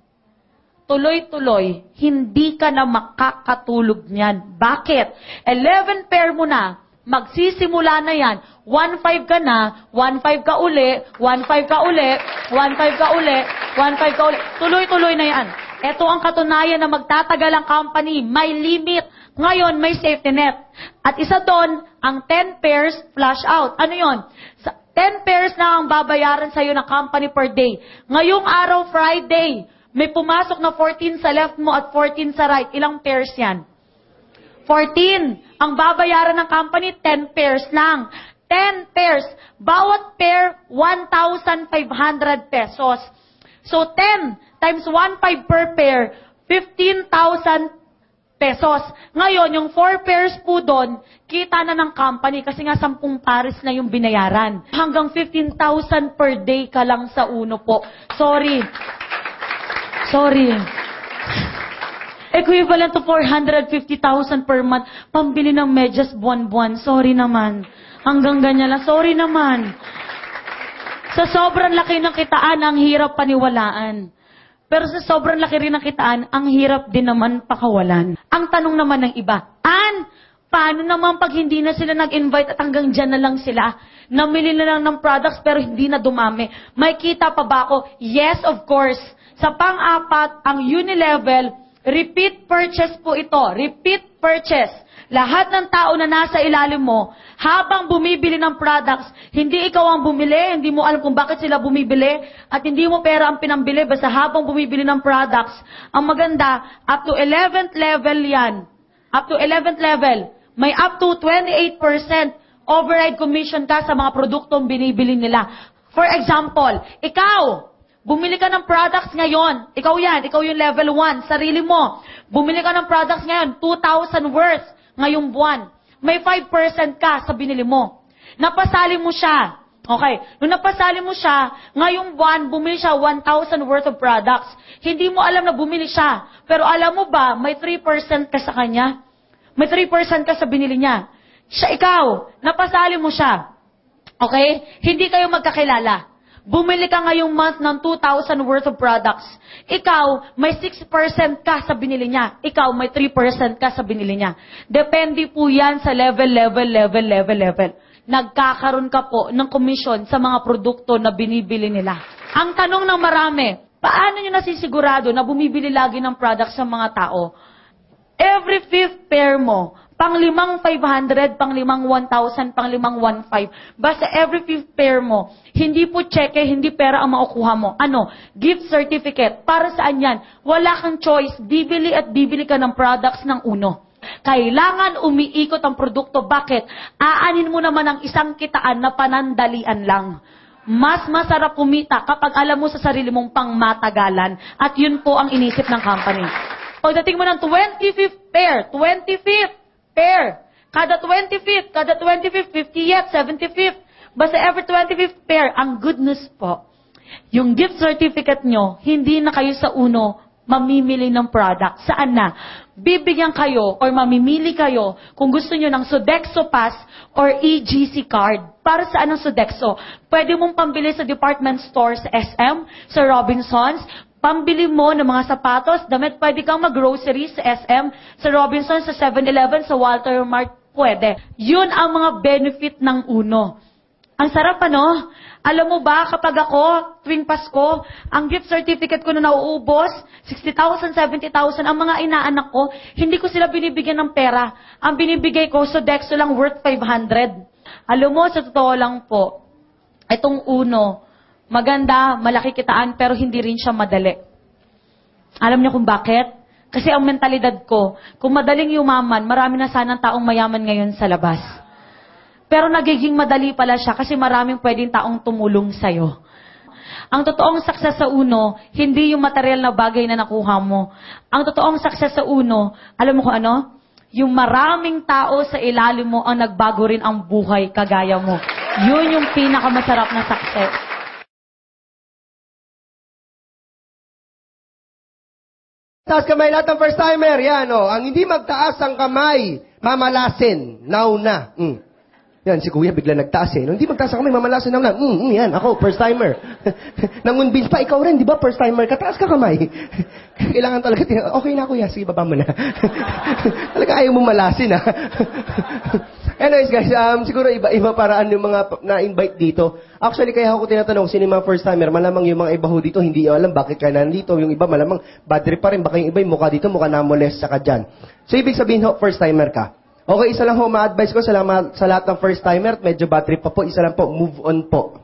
tuloy-tuloy, hindi ka na makakatulog niyan. Bakit? 11 pair mo na, magsisimula na yan. 1,500 ka na, 1,500 ka uli, 1,500 ka uli, 1,500 ka uli, 1,500 ka uli. Tuloy-tuloy na yan. Ito ang katunayan na magtatagal ang company. May limit. Ngayon, may safety net. At isa doon, ang 10 pairs flush out. Ano yon? 10 pairs na ang babayaran sa'yo ng company per day. Ngayong araw, Friday, may pumasok na 14 sa left mo at 14 sa right. Ilang pairs yan? 14. Ang babayaran ng company, 10 pairs lang. 10 pairs. Bawat pair, 1,500 pesos. So, 10 times 1,500 per pair, 15,000 pesos. Ngayon, yung 4 pairs po doon, kita na ng company kasi nga 10 pares na yung binayaran. Hanggang 15,000 per day ka lang sa uno po. Sorry. Equivalent to 450,000 per month. Pambili ng medyas buwan-buwan. Sorry naman. Hanggang ganyan lang. Sorry naman. Sa sobrang laki ng kitaan, ang hirap paniwalaan. Pero sa sobrang laki rin ng kitaan, ang hirap din naman pakawalan. Ang tanong naman ng iba, paano naman pag hindi na sila nag-invite at hanggang dyan na lang sila? Namili na lang ng products pero hindi na dumami. May kita pa ba ako? Yes, of course. Sa pang-apat, ang Unilevel, repeat purchase po ito. Repeat purchase. Lahat ng tao na nasa ilalim mo, habang bumibili ng products, hindi ikaw ang bumili, hindi mo alam kung bakit sila bumibili, at hindi mo pera ang pinambili, basta habang bumibili ng products, ang maganda, up to 11th level yan. Up to 11th level, may up to 28% override commission ka sa mga produktong binibili nila. For example, ikaw, bumili ka ng products ngayon, ikaw yung level 1, sarili mo. Bumili ka ng products ngayon, 2,000 worth, ngayong buwan. May 5% ka sa binili mo. Napasali mo siya. Okay. Nung napasali mo siya, ngayong buwan, bumili siya 1,000 worth of products. Hindi mo alam na bumili siya. Pero alam mo ba, may 3% ka sa kanya? May 3% ka sa binili niya. Ikaw, napasali mo siya. Okay? Hindi kayo magkakilala. Bumili ka ngayong month ng 2,000 worth of products. Ikaw, may 6% ka sa binili niya. Ikaw, may 3% ka sa binili niya. Depende po yan sa level. Nagkakaroon ka po ng commission sa mga produkto na binibili nila. Ang tanong ng marami, paano nyo nasisigurado na bumibili lagi ng products sa mga tao? Every 5th pair mo, pang 5,500, pang 1,000, pang 1,500. Basta every 5th pair mo, hindi po cheque, hindi pera ang makukuha mo. Ano? Gift certificate. Para saan yan? Wala kang choice. Bibili at bibili ka ng products ng uno. Kailangan umiikot ang produkto. Bakit? Aanin mo naman ang isang kitaan na panandalian lang. Mas masarap kumita kapag alam mo sa sarili mong pangmatagalan. At yun po ang inisip ng company. Pagdating mo ng 25th pair, 25th pair. Kada 25th, 50th, 75th. Basta every 25th pair, ang good news po, yung gift certificate nyo, hindi na kayo sa uno mamimili ng product. Saan na? Bibigyan kayo or mamimili kayo kung gusto nyo ng Sodexo Pass or EGC card. Para saan ang Sodexo? Pwede mong pambili sa department store sa SM, sa Robinsons, pambili mo ng mga sapatos, damit, pwede kang mag-grocery sa SM, sa Robinsons, sa 7-Eleven, sa Walter Mart, pwede. Yun ang mga benefit ng uno. Ang sarap, ano? Alam mo ba, kapag ako, tuwing Pasko, ang gift certificate ko na nauubos, 60,000, 70,000, ang mga inaanak ko, hindi ko sila binibigyan ng pera. Ang binibigay ko, Sodexo lang worth 500. Alam mo, sa totoo lang po, itong uno, maganda, malaki kitaan, pero hindi rin siya madali. Alam niyo kung bakit? Kasi ang mentalidad ko, kung madaling yumaman, marami na sanang taong mayaman ngayon sa labas. Pero nagiging madali pala siya kasi maraming pwedeng taong tumulong sa'yo. Ang totoong success sa uno, hindi yung material na bagay na nakuha mo. Ang totoong success sa uno, alam mo kung ano? Yung maraming tao sa ilalim mo ang nagbago rin ang buhay kagaya mo. Yun yung pinakamasarap na success. Taas kamay lahat ng first timer. Yan, oh. Ang hindi magtaas ang kamay, mamalasin. Now na. Yan, si Kuya bigla nagtaas eh. Nung hindi magtaas ang kamay, mamalasin now na. Yan, ako, first timer. Nangunbil pa, ikaw rin, di ba? First timer, kataas ka kamay. Kailangan talaga, okay na Kuya, sige, baba mo na. Talaga ayaw mo malasin, ha? Anyways guys, siguro iba-iba paraan yung mga na-invite dito. Actually, kaya ako tinatanong, sino yung mga first timer? Malamang yung mga iba ho dito, hindi alam bakit ka nandito. Yung iba malamang bad trip pa rin. Baka yung iba yung mukha dito, mukha namoles sa dyan. So, ibig sabihin ho, first timer ka. Okay, isa lang ho, ma-advise ko sa lahat ng first timer, medyo bad trip pa po, isa lang po, move on po.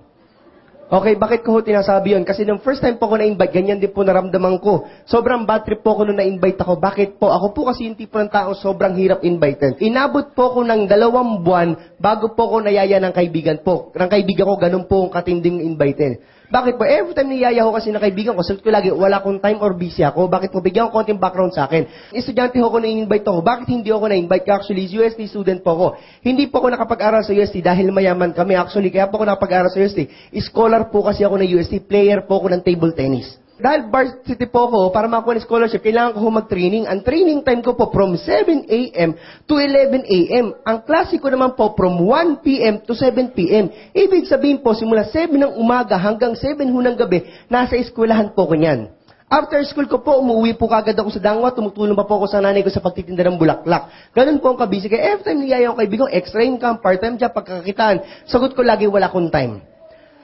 Okay, bakit ko ho tinasabi yun? Kasi nung first time po ako na-invite, ganyan din po naramdaman ko. Sobrang bad trip po ako nung na-invite ako. Bakit po? Ako po kasi yung tipo ng taong sobrang hirap invited. Inabot po ako ng 2 buwan bago po ako nayaya ng kaibigan po. Ng kaibigan ko, ganun po ang katinding invited. Bakit po? Every time niyaya ko kasi ng kaibigan ko, sagot ko lagi, wala akong time or busy ako. Bakit po? Bigyan ko konting background sa akin. Estudyante ho ako na-invite ako. Bakit hindi ako na-invite? Actually, UST student po ako. Hindi po ako nakapag-aral sa UST dahil mayaman kami. Actually, kaya po ako nakapag-aral sa UST. Scholar po kasi ako ng UST. Player po ako ng table tennis. Dahil varsity po ako, para makakuha ng scholarship, kailangan ko mag-training. Ang training time ko po from 7 a.m. to 11 a.m. Ang klase ko naman po from 1 p.m. to 7 p.m. Ibig sabihin po, simula 7 ng umaga hanggang 7 ng gabi, nasa eskwelahan po ko niyan. After school ko po, umuwi po kagad ako sa Dangwa, tumutulong pa po ako sa nanay ko sa pagtitinda ng bulaklak. Ganun po ang kabisi. Kaya every time niyaya ko kaibigan, extra income, part-time job, pagkakakitaan, sagot ko lagi, wala akong time.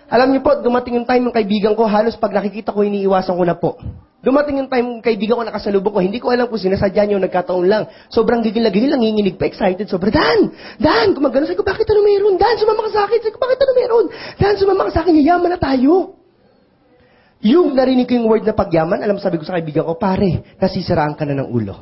Alam niyo po, dumating yung time ng kaibigan ko, halos pag nakikita ko, iniiwasan ko na po. Dumating yung time ng kaibigan ko, nakasalubong ko, hindi ko alam kung sinasadya niyo, nagkataon lang. Sobrang gigil-gigil lang, nginginig pa, excited, sobrang, Dan, gumagano, sabi ko, bakit ano meron? Dan, sumama ka sa akin. Sabi ko, bakit ano meron? Dan, sumama ka sa akin, yayaman na tayo. Yung narinig ko yung word na pagyaman, alam sabi ko sa kaibigan ko, pare, nasisiraan ka na ng ulo.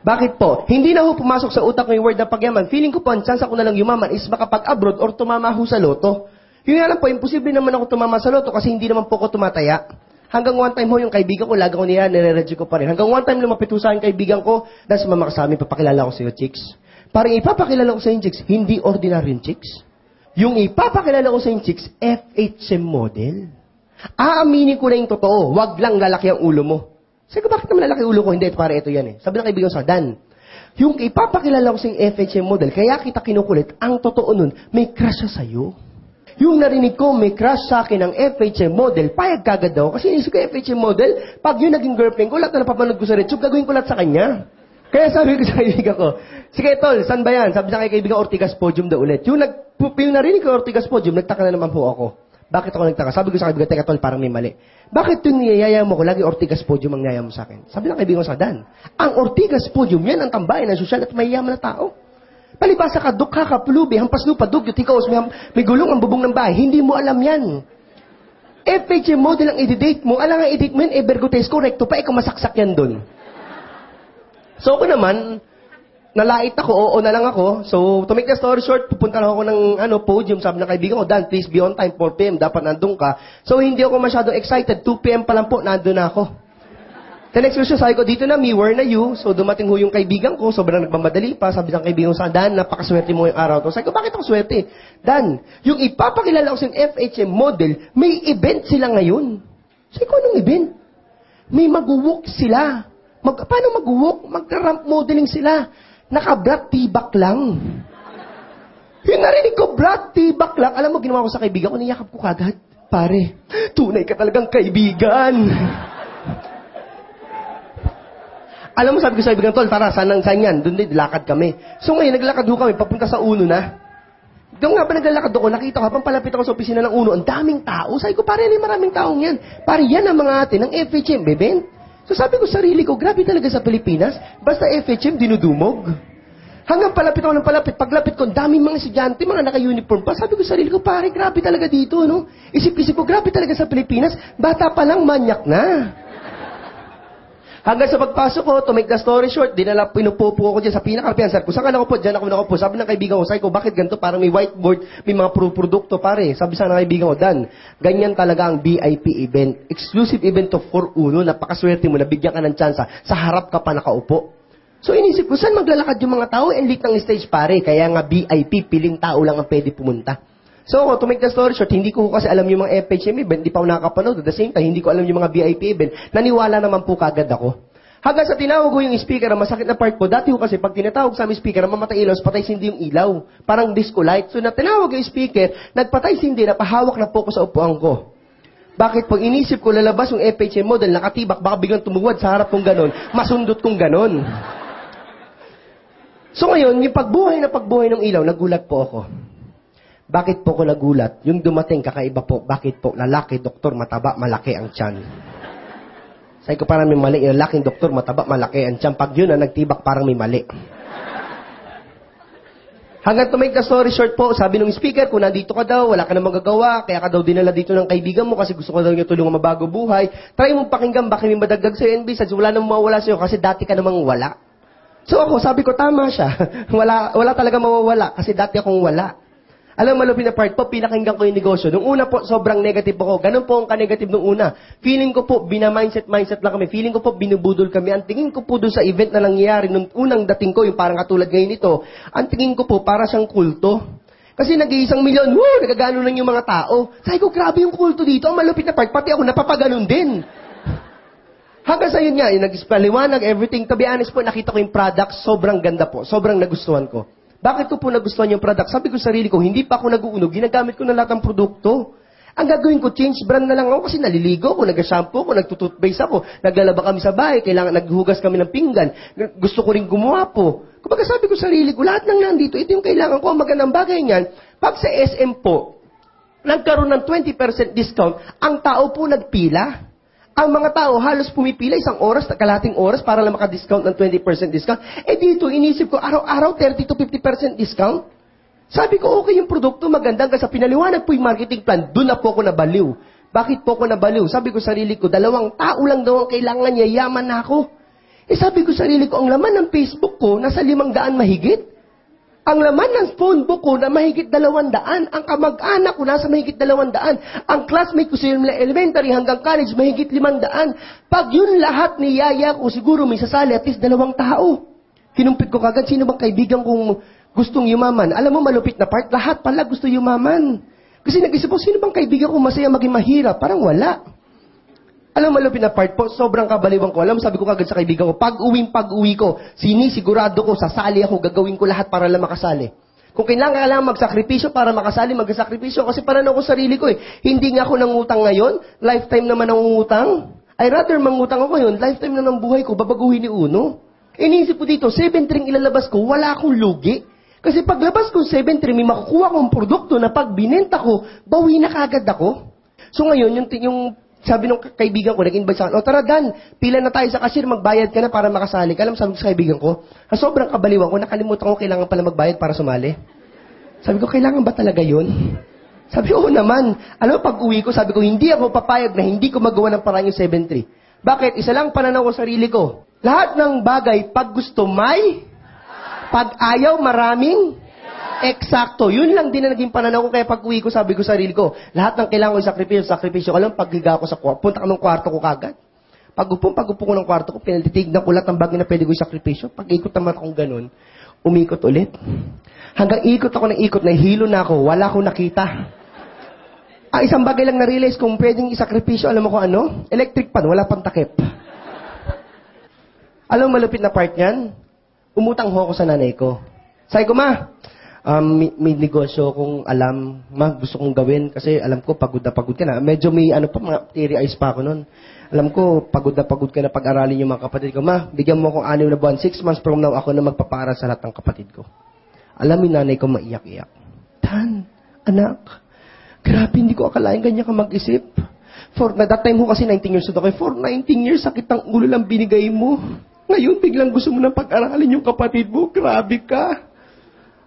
Bakit po? Hindi na ho pumasok sa utak ko yung word na pagyaman. Feeling ko po, ang chance ako na lang yumaman is makapag-abroad or tumama ho sa loto. Yun nga lang po, imposible naman ako tumama sa loto kasi hindi naman po ako tumataya. Hanggang one time ho, yung kaibigan ko, lagi ko niya, nire-reject ko pa rin. Hanggang one time, lumapit ho sa akin kaibigan ko, dahil sumama ka sa amin, papakilala ko sa iyo, chicks. Parang ipapakilala ko sa yung chicks, hindi ordinary chicks. Yung ipapakilala ko sa yung chicks, FHM model. Aaminin ko na yung totoo, wag lang lalaki ang ulo mo. Sabi ko, bakit naman lalaki ulo ko? Hindi, para ito yan eh. Sabi ng kaibigan ko sa Dan, yung ipapakilala ko sa yung FHM model, kaya kita kinukulit, ang totoo nun, may crush siya sa'yo. Yung narinig ko, may crush sa akin ng FHM model, payag kagad daw. Kasi inisip ko FHM model, pag yun naging girlfriend ko, lahat na napapanood ko sa RedTube, gagawin ko lahat sa kanya. Kaya sabi ko sa kaibigan ko, sige tol, saan ba yan? Sabi sa kaibigan, Ortigas Podium daw ulit. Yung narinig ko Ortigas Podium, nagtaka na naman po ako. Bakit ako nagtaka? Sabi ko sa kaibigan, teka tol, parang may mali. Bakit yung niyayaya mo ko, lagi Ortigas Podium ang niyayaya mo sa akin? Sabi ng kaibigan ko sa Dan, ang Ortigas Podium, yan ang tambayan ng sosyal at mayayaman na tao. Palibasa ka, dukha ka, pulubi, hampas lupa, dugyot, ikaw, may gulong ang bubong ng bahay. Hindi mo alam yan. FHM model ang i-date mo. Alam nga, i-date mo yan, Evergotesco, recto pa, ikaw masaksak yan dun. So, ako naman, nalait ako, oo na lang ako. So, to make the story short, pupunta lang ako ng podium. Sabi ng kaibigan ko, Dan, please be on time, 4 p.m. Dapat nandun ka. So, hindi ako masyadong excited. 2 p.m. pa lang po, nandun na ako. The next question, sabi ko, dito na, me, where na you? So, dumating ho yung kaibigan ko, sobrang nagmamadali pa. Sabi ng kaibigan ko sa Dan, napakaswerte mo yung araw to. Sabi ko, bakit ako swerte? Dan, yung ipapakilala ko sa FHM model, may event sila ngayon. Sabi ko, anong event? May mag-walk sila. Paano mag-walk? Mag-ramp modeling sila. Naka-black tibak lang. Yung narinig ko, black tibak lang. Alam mo, ginawa ko sa kaibigan ko, niyakap ko kagad. Pare, tunay ka talagang kaibigan. Alam mo, sabi ko sa kaibigan, tol, tara, saan yan? Doon din, lakad kami. So ngayon, naglakad ho kami, papunta sa Uno na. Doon nga ba naglalakad ako, nakita ko, habang palapit ako sa opisina ng Uno, ang daming tao. Sabi ko, pare, maraming taong yan. Pare, yan ang mga ate ng FHM, beben. So sabi ko, sarili ko, grabe talaga sa Pilipinas, basta FHM, dinudumog. Hanggang palapit ako ng palapit, paglapit ko, daming mga estudyante, mga naka-uniform pa. Sabi ko, sarili ko, pare, grabe talaga dito, no? Isip-isip ko, grabe talaga sa Pilipinas, bata pa lang, manyak na. Hanggang sa pagpasok ko, to make the story short, pinupupo ko dyan sa pinakarapihan. Sir, kung saan ka nakaupo, dyan ako nakaupo. Sabi ng kaibigan ko, sabi ko, bakit ganito? Parang may whiteboard, may mga produkto, pare. Sabi sa kaibigan ko, Dan, ganyan talaga ang VIP event. Exclusive event to for Uno, napakaswerte mo, nabigyan ka ng tsansa, sa harap ka pa nakaupo. So inisip ko, saan maglalakad yung mga tao? Elite ng stage, pare. Kaya nga VIP, piling tao lang ang pwede pumunta. So, to make the story short, hindi ko kasi alam yung mga FHM event, hindi pa ako nakakapanood. At the same time, hindi ko alam yung mga VIP event. Naniwala naman po kagad ako. Hanggang sa tinawag ko yung speaker, ang masakit na part ko, dati ko kasi pag tinatawag sa aming speaker, mamatay ilaw, patay sindi yung ilaw. Parang disco light. So, na tinawag yung speaker, nagpatay sindi, napahawak na po ko sa upuan ko. Bakit? Pag inisip ko, lalabas yung FHM model, nakatibak, baka biglang tumuwad sa harap kong ganon, masundot kong ganon. So ngayon, yung pagbuhay ng ilaw, nagulat po ako. Bakit po ako nagulat? Yung dumating, kakaiba po. Bakit po? Lalaki, doktor, mataba, malaki ang tiyan. Sabi ko, parang may mali. Yung lalaking doktor, mataba, malaki ang tiyan. Pag yun na nagtibak, parang may mali. Hanggang to make the story short po, sabi ng speaker, kung nandito ka daw, wala ka na magagawa, kaya ka daw dinala dito ng kaibigan mo kasi gusto ko daw niya tulungan mabago buhay. Try mo pakinggan, baka may madagdag sa NB, sa wala nang mawawala sa'yo kasi dati ka namang wala. So ako, sabi ko, tama siya. wala talaga mawawala kasi dati akong wala. Alam mo, malupit na part po, pinakinggan ko yung negosyo. Nung una po, sobrang negative ako. Ganun po ang ka-negative nung una. Feeling ko po, mindset lang kami. Feeling ko po, binubudol kami. Ang tingin ko po doon sa event na nangyayari nung unang dating ko, yung parang katulad ngayon ito, ang tingin ko po, para siyang kulto. Kasi nag-1 milyon, nagagano lang yung mga tao. Sabi ko, grabe yung kulto dito. Ang malupit na part, pati ako napapaganon din. Hanggang sa yun nga, yung nag-ispaliwanag, everything. To be honest po, nakita ko yung product, sobrang ganda po. Sobrang nagustuhan ko. Bakit ko po nagustuhan yung product? Sabi ko sa sarili ko, hindi pa ako nag-uunog, ginagamit ko na lahat ng produkto. Ang gagawin ko, change brand na lang ako kasi naliligo ako, nag-shampoo ako, nagtututbase ako, naglalaba kami sa bahay, naghugas kami ng pinggan, gusto ko rin gumawa po. Kumbaga sabi ko sa sarili ko, lahat ng nandito, ito yung kailangan ko, ang magandang bagay niyan. Pag sa SM po, nagkaroon ng 20% discount, ang tao po nagpila. Ang mga tao halos pumipila 1 oras, kalahating oras para lang maka-discount ng 20% discount. Eh dito, inisip ko, araw-araw 30 to 50% discount. Sabi ko, okay yung produkto, maganda. Kasi pinaliwanag po yung marketing plan, doon na po ako nabaliw. Bakit po ako nabaliw? Sabi ko sarili ko, 2 tao lang daw ang kailangan niya, yaman na ako. Eh sabi ko sarili ko, ang laman ng Facebook ko, nasa 500 mahigit. Ang laman ng phone book ko na mahigit 200. Ang kamag-anak ko nasa mahigit 200. Ang classmate ko sa elementary hanggang college mahigit 500. Pag yun lahat niyaya ko, siguro may sasali at least 2 tao. Kinumpit ko kagad, sino bang kaibigan kong gustong yumaman? Alam mo, malupit na part, lahat pala gusto yumaman. Kasi nag-isip ko, sino bang kaibigan kong masaya maging mahirap? Parang wala. Alam mo, malupit na part po, sobrang kabaliwan ko. Alam mo, sabi ko kagad sa kaibigan ko, pag-uwi ko, sinisigurado ko, sasali ako, gagawin ko lahat para lang makasali. Kung kailangan magsakripisyo para makasali, magsakripisyo. Kasi para na ako sarili ko eh. Hindi nga ako nangutang ngayon, lifetime naman ang utang. I rather mangutang ako ngayon, lifetime na ng buhay ko, babaguhin ni Uno. Iniisip ko dito, 7 ring ilalabas ko, wala akong lugi. Kasi paglabas ko 7 ring, may makukuha akong produkto na pag binenta ko, bawi na kagad ako. So ngayon, yung sabi ng kaibigan ko, nag-invite sa akin, tara Dan, pila na tayo sa cashier, magbayad ka na para makasali. Alam, sabi ko sa kaibigan ko, sobrang kabaliwan ko, nakalimutan ko kailangan pala magbayad para sumali. Sabi ko, kailangan ba talaga yun? Sabi ko, oo naman. Alam mo, pag uwi ko, sabi ko, hindi ako papayag na hindi ko magawa ng parang yung 7-3. Bakit? Isa lang pananaw ko sarili ko. Lahat ng bagay, pag gusto may, pag ayaw maraming, eksakto. Yun lang din na naging pananaw ko. Kaya pag uwi ko, sabi ko sa sarili ko, lahat ng kailangan ko sakripisyo. Alam, paghiga ko sa kwarto, punta ka ng kwarto ko kagad. Pag-upo ko ng kwarto ko, pinatitignan ko lahat ng bagay na pwede ko sakripisyo. Pag-ikot naman akong ganun, umikot ulit. Hanggang ikot ako ng ikot, nahihilo na ako, wala akong nakita. Isang bagay lang na-realize kung pwedeng isakripisyo, alam mo kung ano? Electric pan, wala pang takip. Alam mo, malupit na part niyan? Umutang ho ako sa nanay ko. Sabi ko, ma, may negosyo kong alam, gusto kong gawin kasi alam ko pagod ka na. Medyo may mga teary eyes pa ako noon. Alam ko pagod ka na pag-aralin yung mga kapatid ko. Ma, bigyan mo akong 6 na buwan, 6 months from now ako na magpapaaral sa lahat ng kapatid ko. Alam yung nanay ko maiyak-iyak. Dan, anak, grabe hindi ko akalain ganyan ka mag-isip. That time ko kasi 19 years old ako. For 19 years, sakit ng ulo lang binigay mo. Ngayon, biglang gusto mo na pag-aralin yung kapatid mo. Grabe ka.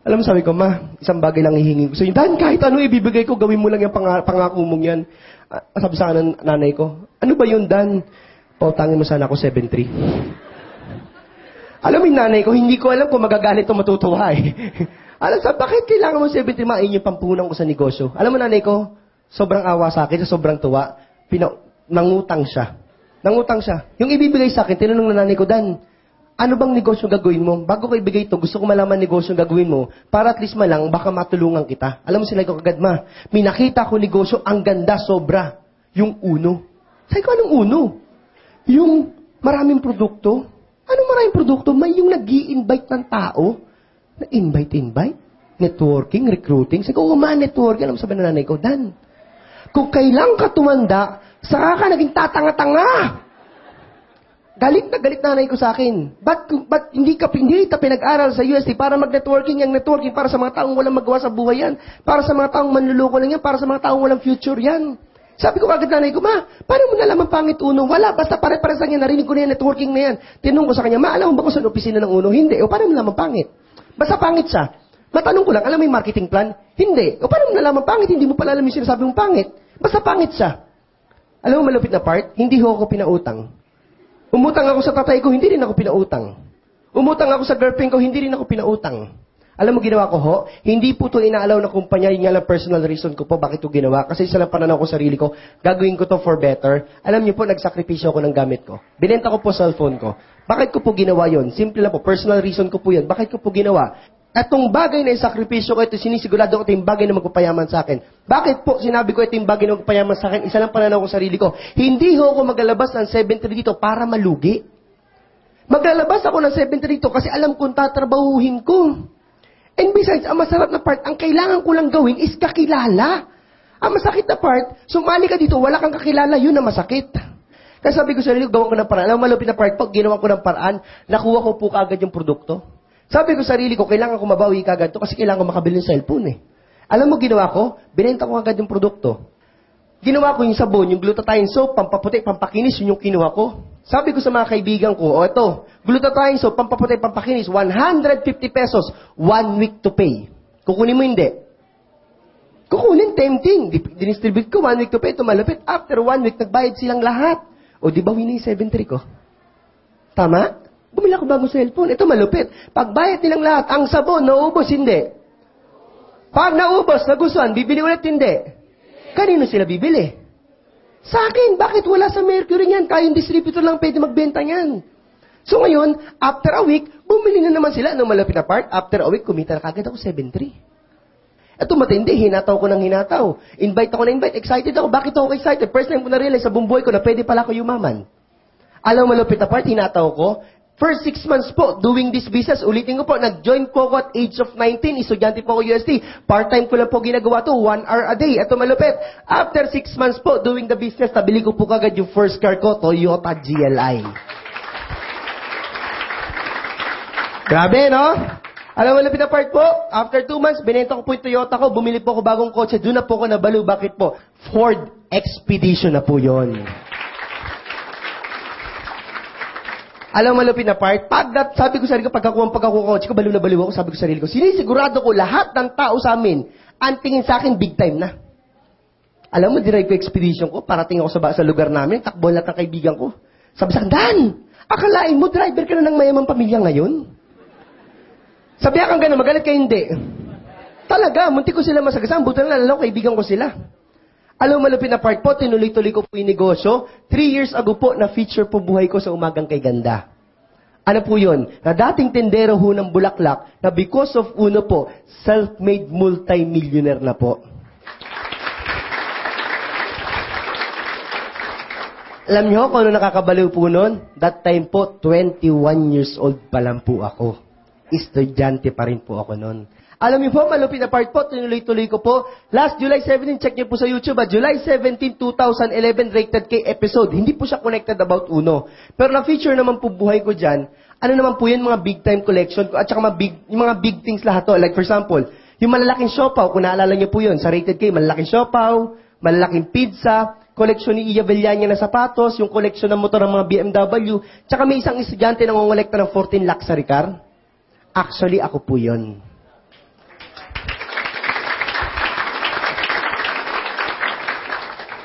Alam mo, sabi ko, ma, isang bagay lang hihingin ko. So, Dan, kahit ano ibibigay ko, gawin mo lang yung pangako mong yan. Sabi sa akin ng nanay ko, ano ba yun, Dan? Pautangin mo sana ako 7-3. Alam mo yung nanay ko, hindi ko alam kung magagalit o matutuwa eh. Alam sa bakit kailangan mo 7-3 main yung pampunan ko sa negosyo? Alam mo nanay ko, sobrang awa sa akin, sobrang tuwa, nangutang siya. Yung ibibigay sa akin, tinanong na nanay ko, Dan, ano bang negosyo gagawin mo? Bago ko ibigay ito, gusto ko malaman negosyo gagawin mo para at least malang baka matulungan kita. Alam mo sila ko kagad, ma, may nakita ko negosyo, ang ganda, sobra. Yung Uno. Sabi ko, anong Uno? Yung maraming produkto. Anong maraming produkto? May yung nag-i-invite ng tao. Na-invite? Networking, recruiting. Sabi ko, networking. Alam mo sabi na nanay ko, Dan, kung kailang ka tumanda, saka ka naging tatanga-tanga. Galit na galit nanay ko sa akin. Ba't hindi kita pinag-aral sa UST para mag-networking? Yung networking para sa mga taong walang magawa sa buhay yan. Para sa mga taong manluloko lang yan. Para sa mga taong walang future yan. Sabi ko kagad nanay ko, ma, paano mo nalaman pangit uno? Wala, basta pare-pares lang yan. Narinig ko na yan, networking na yan. Tinanong ko sa kanya, ma, alam mo ba kung saan opisina ng uno? Hindi. O paano mo nalaman pangit? Basta pangit siya. Matanong ko lang, alam mo yung marketing plan? Hindi. O paano mo nalaman pangit? Hindi mo pala alam yung sinasabi mong pangit. Basta pangit siya. Alam mo malupit na part? Hindi ho ako pinautang. Umutang ako sa tatay ko, hindi rin ako pinautang. Umutang ako sa girlfriend ko, hindi rin ako pinautang. Alam mo ginawa ko ho? Hindi po ito inaalaw na kumpanya, yung nga lang personal reason ko po bakit ito ginawa. Kasi isa lang pananaw ko sarili ko, gagawin ko to for better. Alam niyo po, nagsakripisyo ako ng gamit ko. Binenta ko po cellphone ko. Bakit ko po ginawa yon? Simple lang po, personal reason ko po yan. Bakit ko po ginawa? Atong bagay na isakripisyo ko, ito sinisigurado ko ito yung bagay na magpapayaman sa akin. Bakit po sinabi ko ito yung bagay na magpapayaman sa akin? Isa lang pananaw ko sarili ko. Hindi ho ako maglalabas ng 7-3 dito para malugi. Maglalabas ako ng 7-3 dito kasi alam kong tatrabahuhin ko. And besides, ang masarap na part, ang kailangan ko lang gawin is kakilala. Ang masakit na part, sumali ka dito, wala kang kakilala, yun na masakit. Kaya sabi ko sa sarili ko, gawan ko ng paraan. Alam mo, malupit na part po, ginawa ko ng paraan, nakuha ko po kaagad yung produkto. Sabi ko sa sarili ko, kailangan ko mabawi kaagad to kasi kailangan ko makabili ng cellphone eh. Alam mo ginawa ko? Binenta ko agad yung produkto. Ginawa ko yung sabon, yung glutathione soap, pampaputi, pampakinis, yun yung kinuha ko. Sabi ko sa mga kaibigan ko, ito, glutathione soap, pampaputi, pampakinis, 150 pesos, 1 week to pay. Kukunin mo hindi. Kukunin, tempting. Dinistribute ko, 1 week to pay, tumalapit. After 1 week, nagbayad silang lahat. O di ba winning 7-3 ko? Tama? Bumili ako bagong cellphone. Ito malupit. Pagbayad nilang lahat, ang sabon, naubos, hindi. Pag naubos, nagustuhan, bibili ulit, hindi. Kanino sila bibili? Sa akin. Bakit wala sa Mercury yan? Kaya yung distributor lang pwede magbenta yan. So ngayon, after a week, bumili na naman sila ng malapit na part. After a week, kumita na kagad ako 7-3. Ito matindi, hinataw ko ng hinataw. Invite ako na invite, excited ako. Bakit ako excited? First time ko na-realize sa buong buhay ko na pwede pala ako yumaman. Alam mo malapit na part, hinataw ko. First 6 months po, doing this business, ulitin ko po, nag-join po ako at age of 19, estudyante po ako UST. Part-time ko lang po ginagawa to, 1 hour a day. Ito malupit. After 6 months po, doing the business, nabili ko po kagad yung first car ko, Toyota GLI. Grabe, no? Alam mo, malapit na part po, after 2 months, binenta ko po yung Toyota ko, bumili po ako bagong kotse, doon na po ako nabalo. Bakit po? Ford Expedition na po yon. Alam mo malupit na part, sabi ko sa sarili ko, pagkakuha kotse ko, baliw na baliw ako, sabi ko sa sarili ko, sinisigurado ko lahat ng tao sa amin, ang tingin sa akin, big time na. Alam mo, dirive ko expedition ko, parating ako sa lugar namin, takbo lahat ng kaibigan ko. Sabi sa akin, Dan, akalain mo, driver ka na ng mayamang pamilya ngayon? Sabi akang gano'n, magalit ka hindi. Talaga, munti ko sila masagasaan, buto na lalaw, kaibigan ko sila. Alam mo, malupit na part po, tinuloy-tuloy ko po yung negosyo. 3 years ago po, na-feature po buhay ko sa Umagang Kay Ganda. Ano po yun? Na dating tendero ho ng bulaklak, na because of uno po, self-made multi-millionaire na po. Alam niyo kung ano nakakabaliw po nun? That time po, 21 years old pa lang po ako. Estudyante pa rin po ako nun. Alam niyo po, malupit na part po, tinuloy-tuloy ko po. Last July 17, check niyo po sa YouTube, July 17, 2011, Rated K episode. Hindi po siya connected about Uno. Pero na-feature naman po buhay ko dyan. Ano naman po yan, mga big-time collection ko, at saka yung mga big things lahat to. Like for example, yung malalaking siopaw, kung naalala niyo po yun, sa Rated K, malalaking siopaw, malalaking pizza, koleksyon ni Iya Villania na sapatos, yung koleksyon ng motor ng mga BMW, tsaka may isang estudyante na ngongolekta ng 14 luxury car. Actually, ako po yun.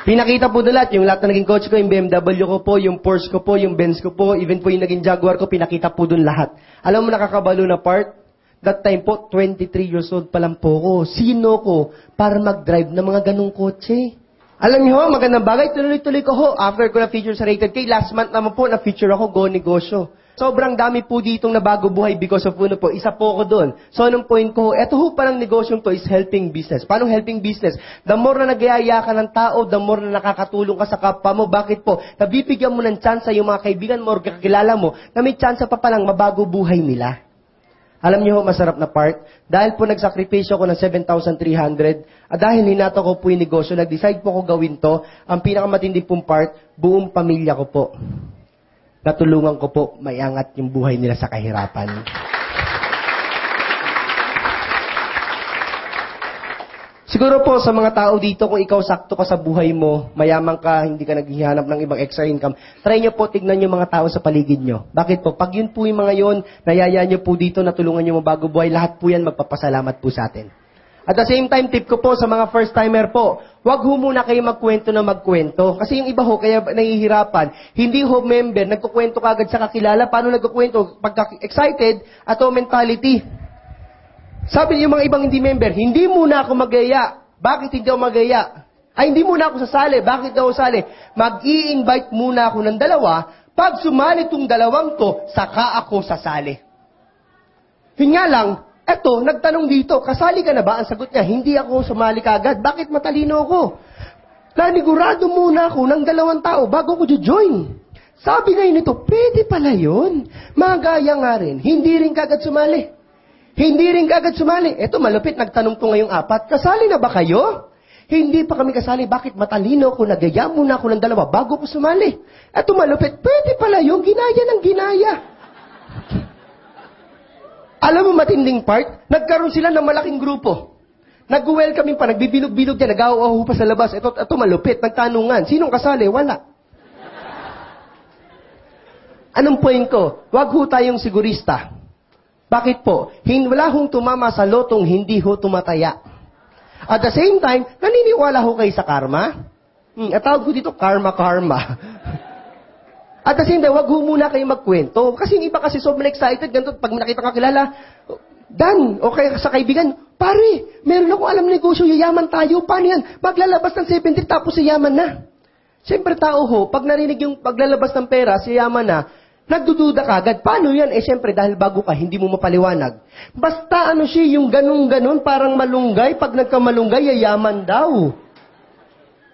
Pinakita po doon lahat, yung lahat na naging coach ko, yung BMW ko po, yung Porsche ko po, yung Benz ko po, even po yung naging Jaguar ko, pinakita po doon lahat. Alam mo nakakabalo na part? That time po, 23 years old pa lang po ko. Sino ko para mag-drive ng mga ganong kotse? Alam niyo ho, magandang bagay, tuloy-tuloy ko ho. After ko na-feature sa Rated K, last month naman po, na-feature ako, Go Negosyo. Sobrang dami po ditong nabago buhay because of uno po. Isa po ako doon. So, anong point ko? Eto ho parang negosyong to is helping business. Paano helping business? The more na nagyayaya ka ng tao, the more na nakakatulong ka sa kapwa mo. Bakit po? Nabibigyan mo ng chance yung mga kaibigan mo or kakilala mo na may chance pa palang mabago buhay nila. Alam niyo ho, masarap na part. Dahil po nagsakripisyo ko ng 7,300 at dahil hinato ko po yung negosyo, nag-decide po ko gawin to. Ang pinakamatindi pong part, buong pamilya ko po. natulungan ko po maiangat yung buhay nila sa kahirapan. Siguro po sa mga tao dito, kung ikaw sakto ka sa buhay mo, mayaman ka, hindi ka naghihanap ng ibang extra income, try nyo po tignan yung mga tao sa paligid nyo. Bakit po? Pag yun po yung mga yun, nayaya nyo po dito, natulungan nyo mabago buhay, lahat po yan magpapasalamat po sa atin. At the same time, tip ko po sa mga first-timer po, wag ho muna kayo magkwento na magkwento. Kasi yung iba ho, kaya nahihirapan, hindi ho member, nagkukwento kagad sa kakilala. Paano nagkukwento? Pagka-excited, ato mentality. Sabi yung mga ibang hindi member, hindi muna ako magaya. Bakit hindi ako magaya? Ay, hindi muna ako sasali. Bakit daw sasali? Mag-i-invite muna ako ng dalawa. Pag sumali itong dalawang to, saka ako sasali. Yun nga lang, eto, nagtanong dito, kasali ka na ba? Ang sagot niya, hindi ako sumali kagad. Bakit matalino ako? Nanigurado muna ako ng dalawang tao bago ko join. Sabi ngayon nito, pwede pala yun. Magaya nga rin, hindi rin kagad sumali. Hindi rin kagad sumali. Eto, malupit, nagtanong to ngayong apat, kasali na ba kayo? Hindi pa kami kasali. Bakit matalino ako? Nagaya muna ako ng dalawa bago ko sumali. Eto, malupit, pwede pala yun. Ginaya ng ginaya. Alam mo matinding part? Nagkaroon sila ng malaking grupo. Nag-welcome pa, nagbibilog-bilog dyan, nag-aho pa sa labas. Ito malupit, nagtanungan. Sinong kasali? Wala. Anong point ko? Wag ho tayong sigurista. Bakit po? Wala hong tumama sa lotong hindi ho tumataya. At the same time, naniniwala ho kayo sa karma? At tawag ko dito, karma. At the same time, wag ho muna kayo magkwento. Kasi yung iba kasi sobrang excited. Ganito, pag nakita ka kilala, Dan, okay sa kaibigan, pare, meron akong alam negosyo, yayaman tayo. Paano yan? Maglalabas ng 70 tapos yayaman na. Siyempre tao ho, pag narinig yung paglalabas ng pera, yayaman na, nagdududa ka agad. Paano yan? Siyempre, dahil bago ka, hindi mo mapaliwanag. Basta siya, yung ganun-ganun, parang malunggay. Pag nagkamalunggay, yayaman daw.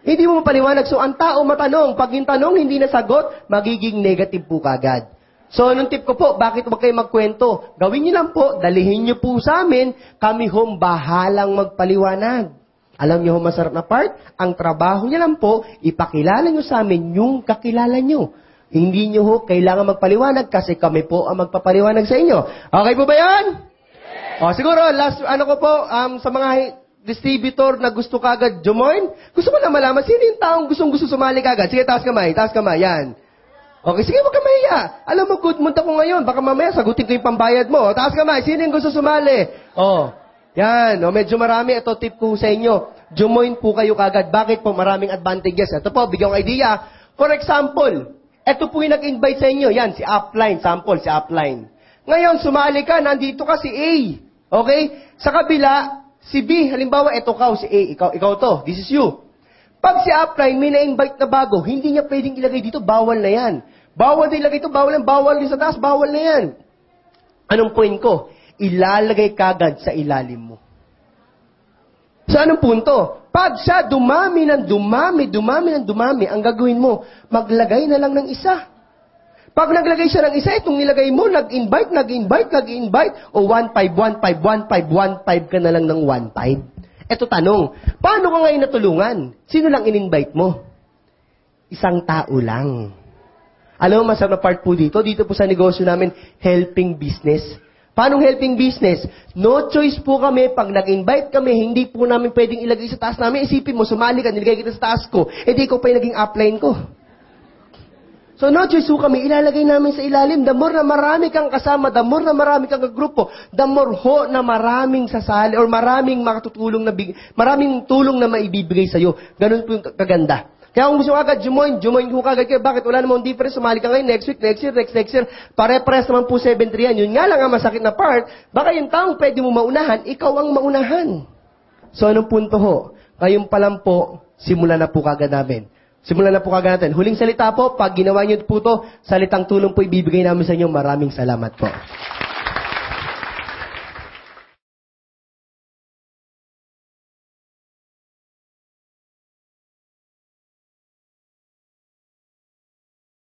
Hindi mo mapaliwanag. So, ang tao matanong. Pag yung tanong hindi nasagot, magiging negative po kagad. So, anong tip ko po? Bakit wag kayo magkwento? Gawin niyo lang po, dalihin niyo po sa amin, kami hong bahalang magpaliwanag. Alam niyo masarap na part? Ang trabaho niya lang po, ipakilala niyo sa amin yung kakilala niyo. Hindi niyo ho kailangan magpaliwanag kasi kami po ang magpapaliwanag sa inyo. Okay po ba yan? Yes. O, siguro, last, ko po, sa mga distributor na gusto kagad join, gusto ko lang malaman, sino yung taong gusto sumali kagad? Sige, taas kamay, yan. Okay, sige, wag ka mahiya. Alam mo, good mood ako ngayon, baka mamaya sagutin ko yung pambayad mo. Taas kamay, sino yung gusto sumali? Yan, medyo marami, ito tip ko sa inyo. Join po kayo kagad. Bakit po? Maraming advantages. Ito po, bigyan ko idea. For example, ito po yung nag-invite sa inyo. Yan, si Upline. Sample, si Upline. Ngayon, sumali ka, nandito ka si A. Okay? Sa kabila, si B. Halimbawa, ito ka, si A. Ikaw to. This is you. Pag si Upline, may na-invite na bago, hindi niya pwedeng ilagay dito, bawal na yan. Bawal na ilagay ito, bawal din sa taas, bawal na yan. Anong point ko? Ilalagay kagad sa ilalim mo. Sa anong punto? Pag siya dumami, ang gagawin mo, maglagay na lang ng isa. Pag naglagay siya ng isa, itong nilagay mo, nag-invite, o 1.5 ka na lang ng 1.5. Eto tanong, paano ka ngayon natulungan? Sino lang in-invite mo? Isang tao lang. Alam mo, masarap na part po dito po sa negosyo namin, helping business. Paano helping business? No choice po kami. Pag nag-invite kami, hindi po namin pwedeng ilagay sa taas namin. Isipin mo, sumali ka, nilagay kita sa taas ko. Di ko pa yung naging upline ko. So no choice po kami, ilalagay namin sa ilalim. The more na marami kang kasama, the more na marami kang grupo, the more ho na maraming sasali or maraming makatutulong maraming tulong na maibibigay sa'yo. Ganun po yung kaganda. Kaya kung gusto mo agad, join ko kagad kayo. Bakit? Wala namang difference. Sumali ka ngayon, next week, next year. Pare-pares naman po 7-3 yan. Yun nga lang ang masakit na part. Baka yung taong pwede mo maunahan, ikaw ang maunahan. So, anong punto ho? Ngayon pa lang po, simulan na po kagad natin. Huling salita po, pag ginawa niyo po to, salitang tulong po ibibigay namin sa inyo. Maraming salamat po.